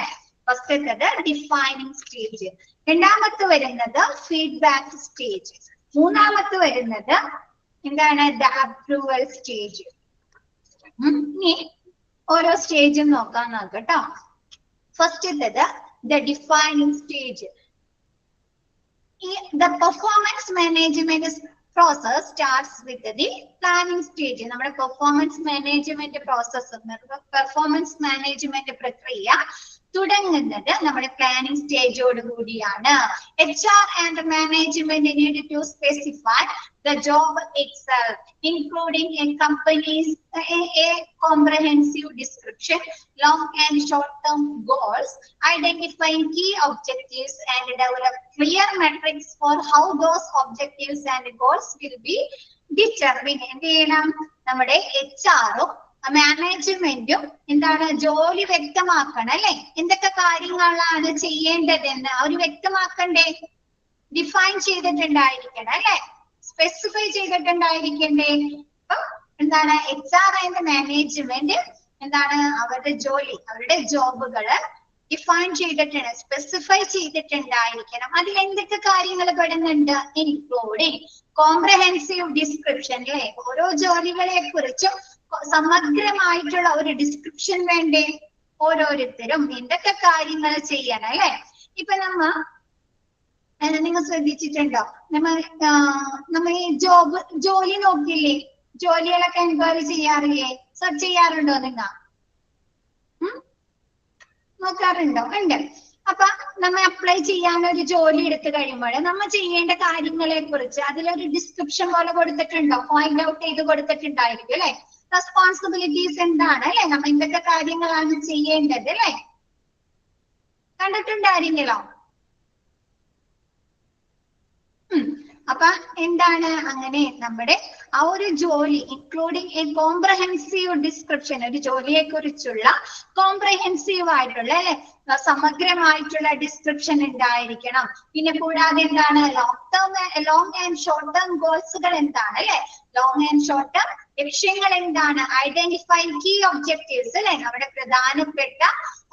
ഫസ്റ്റത്തത് ഡിഫൈനിങ് സ്റ്റേജ്. രണ്ടാമത്തെ വരുന്നത് ഫീഡ്ബാക്ക് സ്റ്റേജ്. മൂന്നാമത്തെ വരുന്നത് എന്താണ് അപ്രൂവൽ സ്റ്റേജ്. ഇനി ഓരോ സ്റ്റേജും നോക്കാം കേട്ടോ. ഫസ്റ്റത്തത് defining stage. The performance management process starts with the planning stage. നമ്മുടെ performance management process, performance management പ്രക്രിയ തുടങ്ങുന്നത് നമ്മുടെ പ്ലാനിംഗ് സ്റ്റേജോട് കൂടിയാണ്. HR and management need to specify the job itself, including a company's a comprehensive description, long and short-term goals, identifying key objectives, and develop clear metrics for how those objectives and goals will be determined. എന്ത് ചെയ്യണം? നമ്മുടെ HR-ഉം മാനേജ്മെന്റും എന്താണ് ജോലി വ്യക്തമാക്കണം അല്ലെ? എന്തൊക്കെ കാര്യങ്ങളാണ് ചെയ്യേണ്ടതെന്ന് അവർ വ്യക്തമാക്കണ്ടേ? ഡിഫൈൻ ചെയ്തിട്ടുണ്ടായിരിക്കണം അല്ലെ? സ്പെസിഫൈ ചെയ്തിട്ടുണ്ടായിരിക്കണ്ടേ? അപ്പൊ എന്താണ് HR ആൻഡ് മാനേജ്മെന്റ് എന്താണ് അവരുടെ ജോലി, അവരുടെ ജോബുകള് ഡിഫൈൻ ചെയ്തിട്ടുണ്ട്, സ്പെസിഫൈ ചെയ്തിട്ടുണ്ടായിരിക്കണം. അതിൽ എന്തൊക്കെ കാര്യങ്ങൾ പെടുന്നുണ്ട്? ഇൻക്ലൂഡിങ് കോംപ്രഹെൻസീവ് ഡിസ്ക്രിപ്ഷൻ അല്ലെ? ഓരോ ജോലികളെ കുറിച്ചും സമഗ്രമായിട്ടുള്ള ഒരു ഡിസ്ക്രിപ്ഷൻ വേണ്ടേ? ഓരോരുത്തരും എന്തൊക്കെ കാര്യങ്ങൾ ചെയ്യണം അല്ലെ? ഇപ്പൊ നിങ്ങൾ ശ്രദ്ധിച്ചിട്ടുണ്ടോ? നമ്മൾ ഈ ജോലി നോക്കില്ലേ? ജോലികളൊക്കെ എൻക്വയറി ചെയ്യാറില്ലേ? സെർച്ച് ചെയ്യാറുണ്ടോ? നിങ്ങൾ നോക്കാറുണ്ടോ? ഉണ്ട്. അപ്പൊ നമ്മൾ അപ്ലൈ ചെയ്യാൻ ഒരു ജോലി എടുത്തു കഴിയുമ്പോൾ നമ്മൾ ചെയ്യേണ്ട കാര്യങ്ങളെ കുറിച്ച് അതിലൊരു ഡിസ്ക്രിപ്ഷൻ പോലെ കൊടുത്തിട്ടുണ്ടോ? ഫൈൻഡ് ഔട്ട് ചെയ്ത് കൊടുത്തിട്ടുണ്ടായിരിക്കും അല്ലെ? റെസ്പോൺസിബിലിറ്റീസ് എന്താണ് അല്ലെ? നമ്മൾ എന്തൊക്കെ കാര്യങ്ങളാണ് ചെയ്യേണ്ടത് അല്ലെ? കണ്ടിട്ടുണ്ടായിരുന്നല്ലോ. അപ്പൊ എന്താണ് അങ്ങനെ നമ്മുടെ ആ ഒരു ജോലി ഇൻക്ലൂഡിങ് എ കോംപ്രഹെൻസീവ് ഡിസ്ക്രിപ്ഷൻ, ഒരു ജോലിയെ കുറിച്ചുള്ള കോംപ്രഹെൻസീവ് ആയിട്ടുള്ള അല്ലെ സമഗ്രമായിട്ടുള്ള ഡിസ്ക്രിപ്ഷൻ ഉണ്ടായിരിക്കണം. പിന്നെ കൂടാതെ എന്താണ് ലോങ് ആൻഡ് ഷോർട്ട് ടേം ഗോൾസുകൾ എന്താണ് അല്ലെ? ലോങ് ആൻഡ് ഷോർട്ട് ടേം ലക്ഷ്യങ്ങൾ എന്താണ്? ഐഡന്റിഫൈ കീ ഒബ്ജക്റ്റീവ്സ് അല്ലെ? നമ്മുടെ പ്രധാനപ്പെട്ട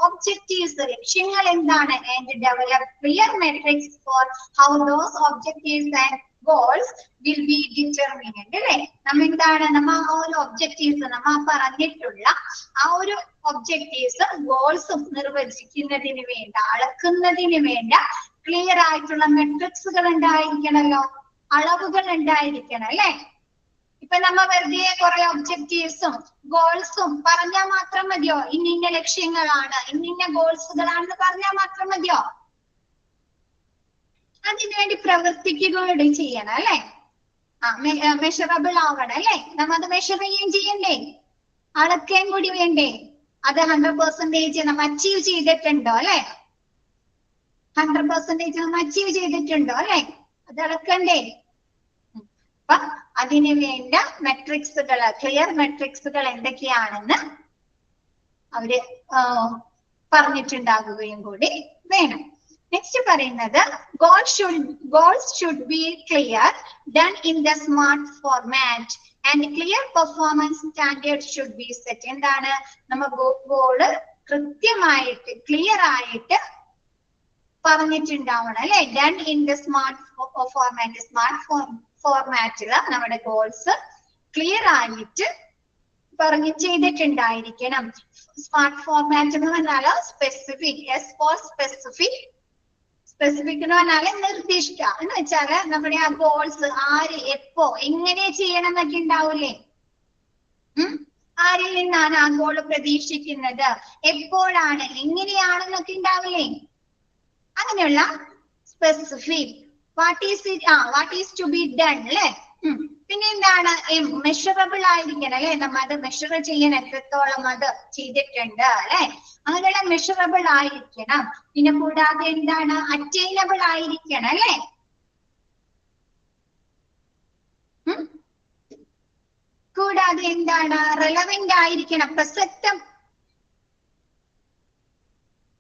ഒബ്ജക്റ്റീവ്സ്, ലക്ഷ്യങ്ങൾ എന്താണ്? And develop clear metrics for how those objectives and goals will be determined അല്ലെ? നമ്മ എന്താണ് ആ ഒരു ഒബ്ജക്റ്റീവ്സ് നമ്മ പറഞ്ഞിട്ടുള്ള ആ ഒരു ഒബ്ജക്റ്റീവ്സ് ഗോൾസും നിർവചിക്കുന്നതിന് വേണ്ട, അളക്കുന്നതിന് വേണ്ട ക്ലിയർ ആയിട്ടുള്ള മെട്രിക്സുകൾ ഉണ്ടായിരിക്കണല്ലോ, അളവുകൾ ഉണ്ടായിരിക്കണം അല്ലെ? ഇപ്പൊ നമ്മ വെറുതെ കുറെ ഒബ്ജക്റ്റീവ്സും ഗോൾസും പറഞ്ഞാൽ മാത്രം മതിയോ? ഇന്നിന്ന ലക്ഷ്യങ്ങളാണ്, ഇന്നിന്ന ഗോൾസുകളാണെന്ന് പറഞ്ഞാൽ മാത്രം മതിയോ? അതിനുവേണ്ടി പ്രവർത്തിക്കുകയും ചെയ്യണം അല്ലെ? മെഷറബിൾ ആവണം അല്ലെ? നമ്മ അത് മെഷർ ചെയ്യുകയും ചെയ്യണ്ടേ? അളക്കുകയും കൂടി വേണ്ടേ? അത് 100% നമ്മ അച്ചീവ് ചെയ്തിട്ടുണ്ടോ അല്ലെ? 100% നമ്മ അച്ചീവ് ചെയ്തിട്ടുണ്ടോ അല്ലെ? അത് അളക്കണ്ടേ? അപ്പൊ അതിന് വേണ്ട മെട്രിക്സുകൾ, ക്ലിയർ മെട്രിക്സുകൾ എന്തൊക്കെയാണെന്ന് അവര് പറഞ്ഞിട്ടുണ്ടാകുകയും കൂടി വേണം. നെക്സ്റ്റ് പറയുന്നത് goals should be clear, done in the smart format and clear performance standards should be set. എന്താണ് നമ്മൾ ഗോള് കൃത്യമായിട്ട് ക്ലിയർ ആയിട്ട് പറഞ്ഞിട്ടുണ്ടാവണം അല്ലെ. ഡൺ ഇൻ ദ സ്മാർട്ട് ഫോർമാറ്റില് നമ്മുടെ ഗോൾസ് ക്ലിയർ ആയിട്ട് ചെയ്തിട്ടുണ്ടായിരിക്കണം. സ്മാർട്ട് ഫോർമാറ്റ് എന്ന് പറഞ്ഞാൽ സ്പെസിഫിക്, സ്പെസിഫിക് എന്ന് പറഞ്ഞാല് നിർദ്ദിഷ്ട എന്ന് വെച്ചാല് നമ്മുടെ ആ ഗോൾസ് ആര് എപ്പോ എങ്ങനെ ചെയ്യണം എന്നൊക്കെ ഉണ്ടാവൂലേ. ആരിൽ നിന്നാണ് ആ ഗോൾ പ്രതീക്ഷിക്കുന്നത്, എപ്പോഴാണ്, എങ്ങനെയാണെന്നൊക്കെ ഉണ്ടാവില്ലേ. അങ്ങനെയുള്ള specific what is to be done അല്ലെ. പിന്നെ എന്താണ് മെഷറബിൾ ആയിരിക്കണം അല്ലെ. നമ്മ അത് മെഷർ ചെയ്യാൻ എത്രത്തോളം അത് ചെയ്തിട്ടുണ്ട് അല്ലെ, അങ്ങനെയുള്ള മെഷറബിൾ ആയിരിക്കണം. പിന്നെ കൂടാതെ എന്താണ് അറ്റൈനബിൾ ആയിരിക്കണം അല്ലെ. കൂടാതെ എന്താണ് റെലവെന്റ് ആയിരിക്കണം, പ്രസക്തം.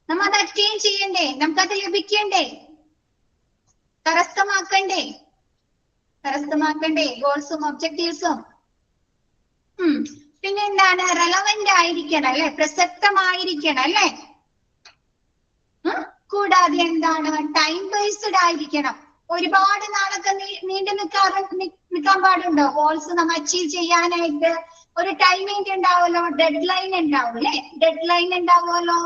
നമ്മ അത് അറ്റൈൻ ചെയ്യണ്ടേ, നമുക്കത് ലഭിക്കണ്ടേ, കരസ്ഥമാക്കണ്ടേ ഗോൾസും ഒബ്ജക്റ്റീവ്സും. പിന്നെ എന്താണ് റെലവെന്റ് ആയിരിക്കണം അല്ലെ, പ്രസക്തമായിരിക്കണം അല്ലെ. കൂടാതെ എന്താണ് ടൈം ബേസ്ഡ് ആയിരിക്കണം. ഒരുപാട് നാളൊക്കെ നീണ്ടു നിൽക്കാൻ പാടുണ്ടോ ഗോൾസ് നമ്മൾ അച്ചീവ് ചെയ്യാനായിട്ട്? ഒരു ടൈമിംഗ് ഉണ്ടാവുമല്ലോ, ഡെഡ് ലൈൻ ഉണ്ടാവും അല്ലെ, ഡെഡ് ലൈൻ ഉണ്ടാവുമല്ലോ.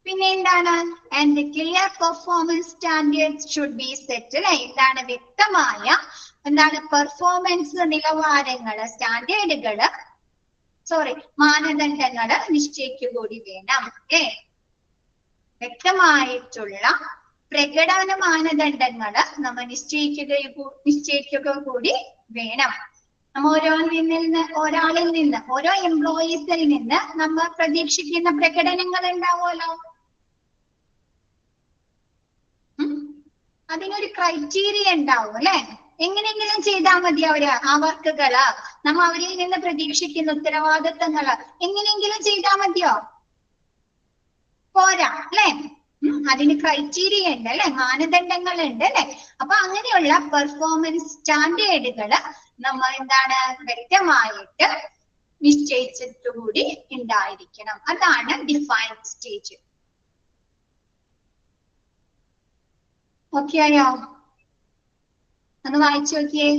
പിന്നെ എന്താണ് and clear performance standards should be set അല്ലെ. എന്താണ് വ്യക്തമായ എന്താണ് പെർഫോമൻസ് നിലവാരങ്ങള്, സ്റ്റാൻഡേർഡുകള്, മാനദണ്ഡങ്ങള് നിശ്ചയിക്കുക കൂടി വേണം അല്ലേ. വ്യക്തമായിട്ടുള്ള പ്രകടന മാനദണ്ഡങ്ങള് നമ്മൾ നിശ്ചയിക്കുക കൂടി വേണം. നമ്മ ഒരാളിൽ നിന്ന് ഓരോ എംപ്ലോയീസിൽ നിന്ന് നമ്മൾ പ്രതീക്ഷിക്കുന്ന പ്രകടനങ്ങൾ ഉണ്ടാവുമല്ലോ. അതിനൊരു ക്രൈറ്റീരിയ ഉണ്ടാവും അല്ലെ. എങ്ങനെയെങ്കിലും ചെയ്താൽ മതി ആ വർക്കുകള്, നമ്മ അവരിൽ നിന്ന് പ്രതീക്ഷിക്കുന്ന ഉത്തരവാദിത്തങ്ങള് എങ്ങനെയെങ്കിലും ചെയ്താൽ മതിയോ? പോരാ അല്ലെ. അതിന് ക്രൈറ്റീരിയ ഉണ്ട് അല്ലെ, മാനദണ്ഡങ്ങൾ ഉണ്ട് അല്ലെ. അപ്പൊ അങ്ങനെയുള്ള പെർഫോമൻസ് സ്റ്റാൻഡേർഡുകള് നമ്മൾ എന്താണ് വ്യക്തമായിട്ട് നിശ്ചയിച്ചിട്ടുകൂടി ഉണ്ടായിരിക്കണം. അതാണ് ഡിഫൈൻ സ്റ്റേജ്. ഓക്കെ ആയോ? ഒന്ന് വായിച്ചു നോക്കിയേ,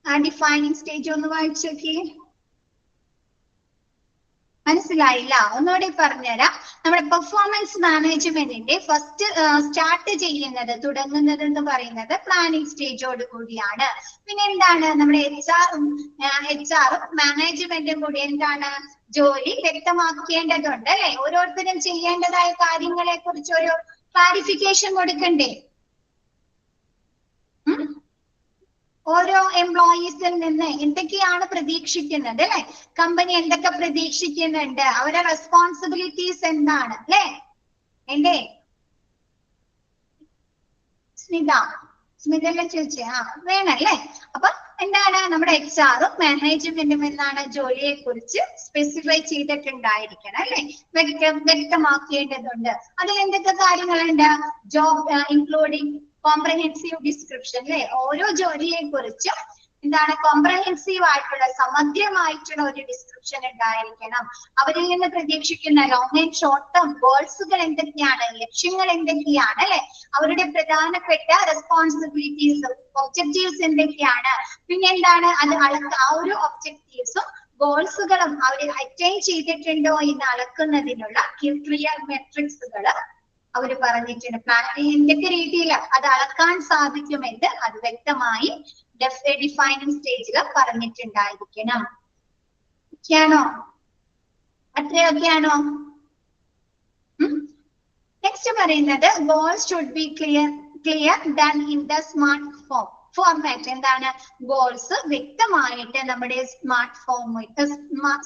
ആ ഡിഫൈനിങ് സ്റ്റേജ് ഒന്ന് വായിച്ചു നോക്കിയേ. മനസ്സിലായില്ല? ഒന്നുകൂടി പറഞ്ഞുതരാം. നമ്മുടെ പെർഫോമൻസ് മാനേജ്മെന്റിന്റെ ഫസ്റ്റ് സ്റ്റാർട്ട് ചെയ്യുന്നത്, തുടങ്ങുന്നത് എന്ന് പറയുന്നത് പ്ലാനിങ് സ്റ്റേജോട് കൂടിയാണ്. പിന്നെ എന്താണ് നമ്മുടെ എച്ച്.ആറും മാനേജ്മെന്റും കൂടി എന്താണ് ജോലി വ്യക്തമാക്കേണ്ടതുണ്ട് അല്ലെ. ഓരോരുത്തരും ചെയ്യേണ്ടതായ കാര്യങ്ങളെ കുറിച്ച് ഒരു ക്ലാരിഫിക്കേഷൻ കൊടുക്കണ്ടേ. ഓരോ എംപ്ലോയീസിൽ നിന്ന് എന്തൊക്കെയാണ് പ്രതീക്ഷിക്കുന്നത് അല്ലെ, കമ്പനി എന്തൊക്കെ പ്രതീക്ഷിക്കുന്നുണ്ട്, അവരുടെ റെസ്പോൺസിബിലിറ്റീസ് എന്താണ് അല്ലെ. എന്റെ സ്മിതല്ലേ ചോദിച്ചേ? വേണല്ലേ. അപ്പൊ എന്താണ് നമ്മുടെ എച്ച്.ആറും മാനേജ്മെന്റും എന്താണ് ജോലിയെ കുറിച്ച് സ്പെസിഫൈ ചെയ്തിട്ടുണ്ടായിരിക്കണം അല്ലെ, വ്യക്തമാക്കേണ്ടതുണ്ട്. അതിൽ എന്തൊക്കെ കാര്യങ്ങളുണ്ട്? ജോബ് ഇൻക്ലൂഡിങ് കോംപ്രഹെൻസീവ് ഡിസ്ക്രിപ്ഷൻ അല്ലെ. ഓരോ ജോലിയെ കുറിച്ച് എന്താണ് കോംപ്രഹെൻസീവ് ആയിട്ടുള്ള സമഗ്രമായിട്ടുള്ള ഒരു ഡിസ്ക്രിപ്ഷൻ ഉണ്ടായിരിക്കണം. അവരിൽ നിന്ന് പ്രതീക്ഷിക്കുന്ന ലോങ് ആൻഡ് ഷോർട്ട് ടേം ഗോൾസുകൾ എന്തൊക്കെയാണ്, ലക്ഷ്യങ്ങൾ എന്തൊക്കെയാണ് അല്ലെ, അവരുടെ പ്രധാനപ്പെട്ട റെസ്പോൺസിബിലിറ്റീസ്, ഒബ്ജക്റ്റീവ്സ് എന്തൊക്കെയാണ്, പിന്നെ എന്താണ് അത് ആ ഒരു ഒബ്ജക്റ്റീവ്സും ഗോൾസുകളും അവർ അറ്റൈൻ ചെയ്തിട്ടുണ്ടോ എന്ന് അളക്കുന്നതിനുള്ള ക്ലിയർ മെട്രിക്സുകൾ അവർ പറഞ്ഞിട്ടുണ്ട്. എന്തൊക്കെ രീതിയിൽ അത് അളക്കാൻ സാധിക്കുമെന്ന് അത് വ്യക്തമായി ഡിഫൈനിങ് സ്റ്റേജിൽ പറഞ്ഞിട്ടുണ്ടായിരിക്കണം. ഒക്കെയാണോ? അത്രയൊക്കെയാണോ? നെക്സ്റ്റ് പറയുന്നത് goals should be clear done in the smart format. എന്താണ് ഗോൾസ് വ്യക്തമായിട്ട് നമ്മുടെ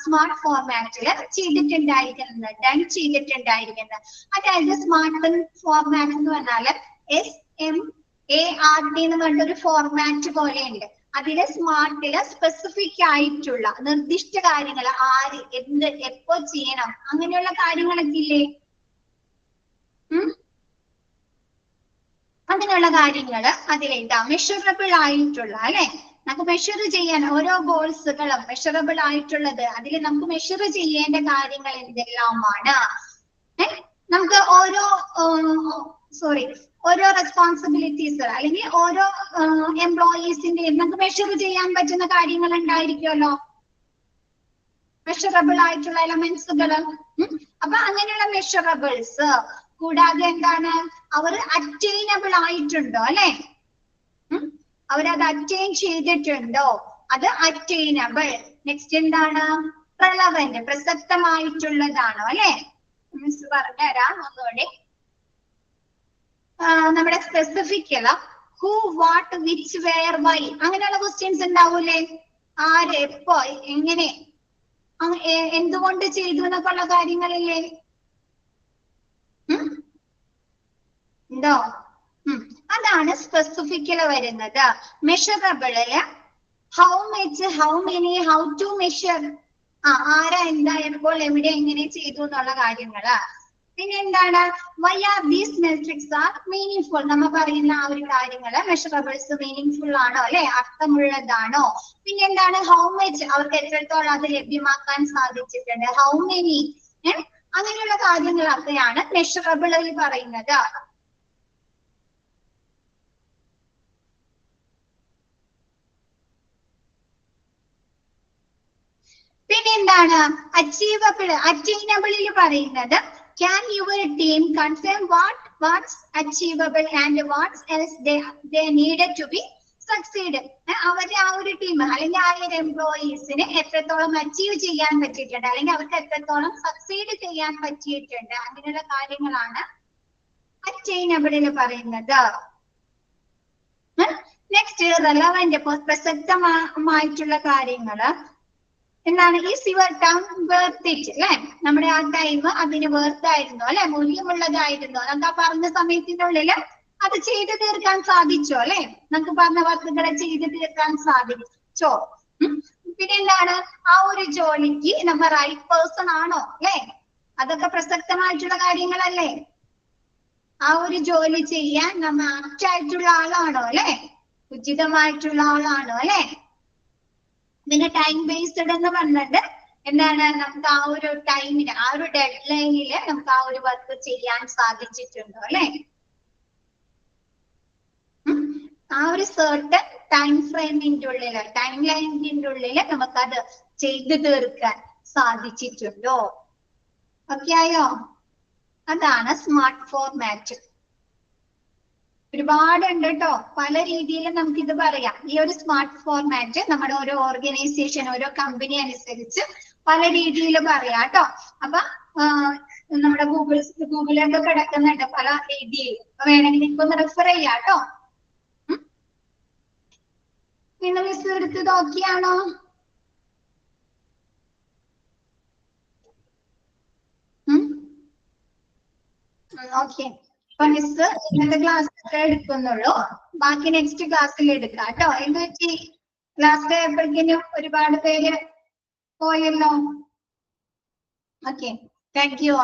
സ്മാർട്ട് ഫോർമാറ്റിൽ ചെയ്തിട്ടുണ്ടായിരിക്കുന്നത്, ഡൺ ചെയ്തിട്ടുണ്ടായിരിക്കുന്നത്. അതായത് സ്മാർട്ട് ഫോർമാറ്റ് എന്ന് പറഞ്ഞാല് SMART എന്ന് പറഞ്ഞൊരു ഫോർമാറ്റ് പോലെയുണ്ട്. അതിലെ സ്മാർട്ടില് സ്പെസിഫിക് ആയിട്ടുള്ള നിർദ്ദിഷ്ട കാര്യങ്ങൾ ആര് എന്ത് എപ്പോ ചെയ്യണം അങ്ങനെയുള്ള കാര്യങ്ങളൊക്കെ ഇല്ലേ? അങ്ങനെയുള്ള കാര്യങ്ങള് അതിലുണ്ടാവും. മെഷറബിൾ ആയിട്ടുള്ള അല്ലെ, നമുക്ക് മെഷർ ചെയ്യാൻ ഓരോ ഗോൾസുകളും മെഷറബിൾ ആയിട്ടുള്ളത് അതിൽ നമുക്ക് മെഷർ ചെയ്യേണ്ട കാര്യങ്ങൾ എന്തെല്ലാമാണ്? നമുക്ക് ഓരോ റെസ്പോൺസിബിലിറ്റീസ് അല്ലെങ്കിൽ ഓരോ എംപ്ലോയീസിന്റെ നമുക്ക് മെഷർ ചെയ്യാൻ പറ്റുന്ന കാര്യങ്ങൾ ഉണ്ടായിരിക്കുമല്ലോ, മെഷറബിൾ ആയിട്ടുള്ള എലമെന്റ്സുകൾ. അപ്പൊ അങ്ങനെയുള്ള മെഷറബിൾസ് കൂടാതെ എന്താണ്, അവർ അറ്റൈനബിൾ ആയിട്ടുണ്ടോ അല്ലെ, അവരത് അറ്റൈൻ ചെയ്തിട്ടുണ്ടോ, അത് അറ്റൈനബിൾ. നെക്സ്റ്റ് എന്താണ്, റെലവന്റ് പ്രസക്തമായിട്ടുള്ളതാണോ അല്ലെ. മിസ് പറഞ്ഞുതരാം ഒന്നുകൂടി. നമ്മുടെ specific who what which where why അങ്ങനെയുള്ള ക്വസ്റ്റ്യൻസ് ഉണ്ടാവൂലേ, ആര് എപ്പോ എങ്ങനെ എന്തുകൊണ്ട് ചെയ്തു എന്നൊക്കെ ഉള്ള കാര്യങ്ങളില്ലേ, ഉണ്ടോ? അതാണ് സ്പെസിഫിക്കില് വരുന്നത്. മെഷറബിളില് how much, how many, how to measure, ആരാ എന്താ എപ്പോൾ എവിടെ എങ്ങനെ ചെയ്തു എന്നുള്ള കാര്യങ്ങള്. പിന്നെ എന്താണ്, why are these metrics are meaningful, നമ്മൾ പറയുന്ന ആ ഒരു കാര്യങ്ങള് മെഷറബിൾസ് മീനിങ്ഫുൾ ആണോ അല്ലെ, അർത്ഥമുള്ളതാണോ. പിന്നെ എന്താണ്, ഹൗ മച്ച് അവർക്ക് എത്രത്തോളം അത് ലഭ്യമാക്കാൻ സാധിച്ചിട്ടുണ്ട്, ഹൗ മെനി, അങ്ങനെയുള്ള കാര്യങ്ങളൊക്കെയാണ് മെഷറബിളിൽ പറയുന്നത്. പിന്നെ എന്താണ്, അച്ചീവബിൾ അറ്റൈനബിളിൽ പറയുന്നത് can your team confirm what's achievable and what else they needed to be succeed. അവരുടെ ആ ഒരു ടീം അല്ലെങ്കിൽ ആ ഒരു എംപ്ലോയീസിന് എത്രത്തോളം അച്ചീവ് ചെയ്യാൻ പറ്റിയിട്ടുണ്ട് അല്ലെങ്കിൽ അവർക്ക് എത്രത്തോളം സക്സീഡ് ചെയ്യാൻ പറ്റിയിട്ടുണ്ട് അങ്ങനെയുള്ള കാര്യങ്ങളാണ് അറ്റൈനബിളിൽ പറയുന്നത്. നെക്സ്റ്റ് റെലവന്റ് പ്രസക്തമായിട്ടുള്ള കാര്യങ്ങള് എന്താണ്, is your time worth it അല്ലെ, നമ്മുടെ ആ ടൈം അതിന് വർത്ത് ആയിരുന്നു അല്ലെ, മൂല്യമുള്ളതായിരുന്നു, നമുക്ക് ആ പറഞ്ഞ സമയത്തിനുള്ളിൽ അത് ചെയ്തു തീർക്കാൻ സാധിച്ചോ അല്ലെ, നമുക്ക് പറഞ്ഞ വർക്കുകളെ ചെയ്തു തീർക്കാൻ സാധിച്ചോ. പിന്നെ എന്താണ്, ആ ഒരു ജോലിക്ക് നമ്മൾ റൈറ്റ് പേഴ്സൺ ആണോ അല്ലെ, അതൊക്കെ പ്രസക്തമായിട്ടുള്ള കാര്യങ്ങളല്ലേ. ആ ഒരു ജോലി ചെയ്യാൻ നമ്മൾ ആപ്റ്റ് ആയിട്ടുള്ള ആളാണോ അല്ലെ, ഉചിതമായിട്ടുള്ള ആളാണോ അല്ലെ. പിന്നെ ടൈം ബേസ്ഡ് എന്ന് പറഞ്ഞിട്ട് എന്താണ്, നമുക്ക് ആ ഒരു ടൈമിന് ആ ഒരു ഡെഡ് ലൈനില് നമുക്ക് ആ ഒരു വർക്ക് ചെയ്യാൻ സാധിച്ചിട്ടുണ്ടോ അല്ലെ, ആ ഒരു സർട്ടൻ ടൈം ഫ്രെയിമിന്റെ ഉള്ളില് ടൈം ലൈനിന്റെ ഉള്ളില് നമുക്കത് ചെയ്തു തീർക്കാൻ സാധിച്ചിട്ടുണ്ടോ. ഓക്കെ ആയോ? അതാണ് സ്മാർട്ട് ഫോർമാറ്റ്. ഒരുപാടുണ്ട് കേട്ടോ, പല രീതിയിലും നമുക്ക് ഇത് പറയാം. ഈ ഒരു സ്മാർട്ട് ഫോർമാറ്റ് നമ്മുടെ ഓരോ ഓർഗനൈസേഷൻ ഓരോ കമ്പനി അനുസരിച്ച് പല രീതിയിൽ പറയാം കേട്ടോ. അപ്പൊ നമ്മുടെ ഗൂഗിളിലൊക്കെ കിടക്കുന്നുണ്ട് പല രീതിയിൽ, വേണമെങ്കിൽ ഇപ്പൊ ഒന്ന് റെഫർ ചെയ്യാം കേട്ടോ. നിങ്ങൾ മിസ് എടുത്ത് നോക്കിയാണോ? ഓക്കെ, അപ്പൊ മിസ് ഇന്നത്തെ ക്ലാസ് എടുക്കുന്നുള്ളൂ, ബാക്കി നെക്സ്റ്റ് ക്ലാസ്സിൽ എടുക്കാം കേട്ടോ. എന്ത് പറ്റി, ക്ലാസ് ആയപ്പോഴേക്കും ഒരുപാട് പേര് പോയല്ലോ. Okay, thank you.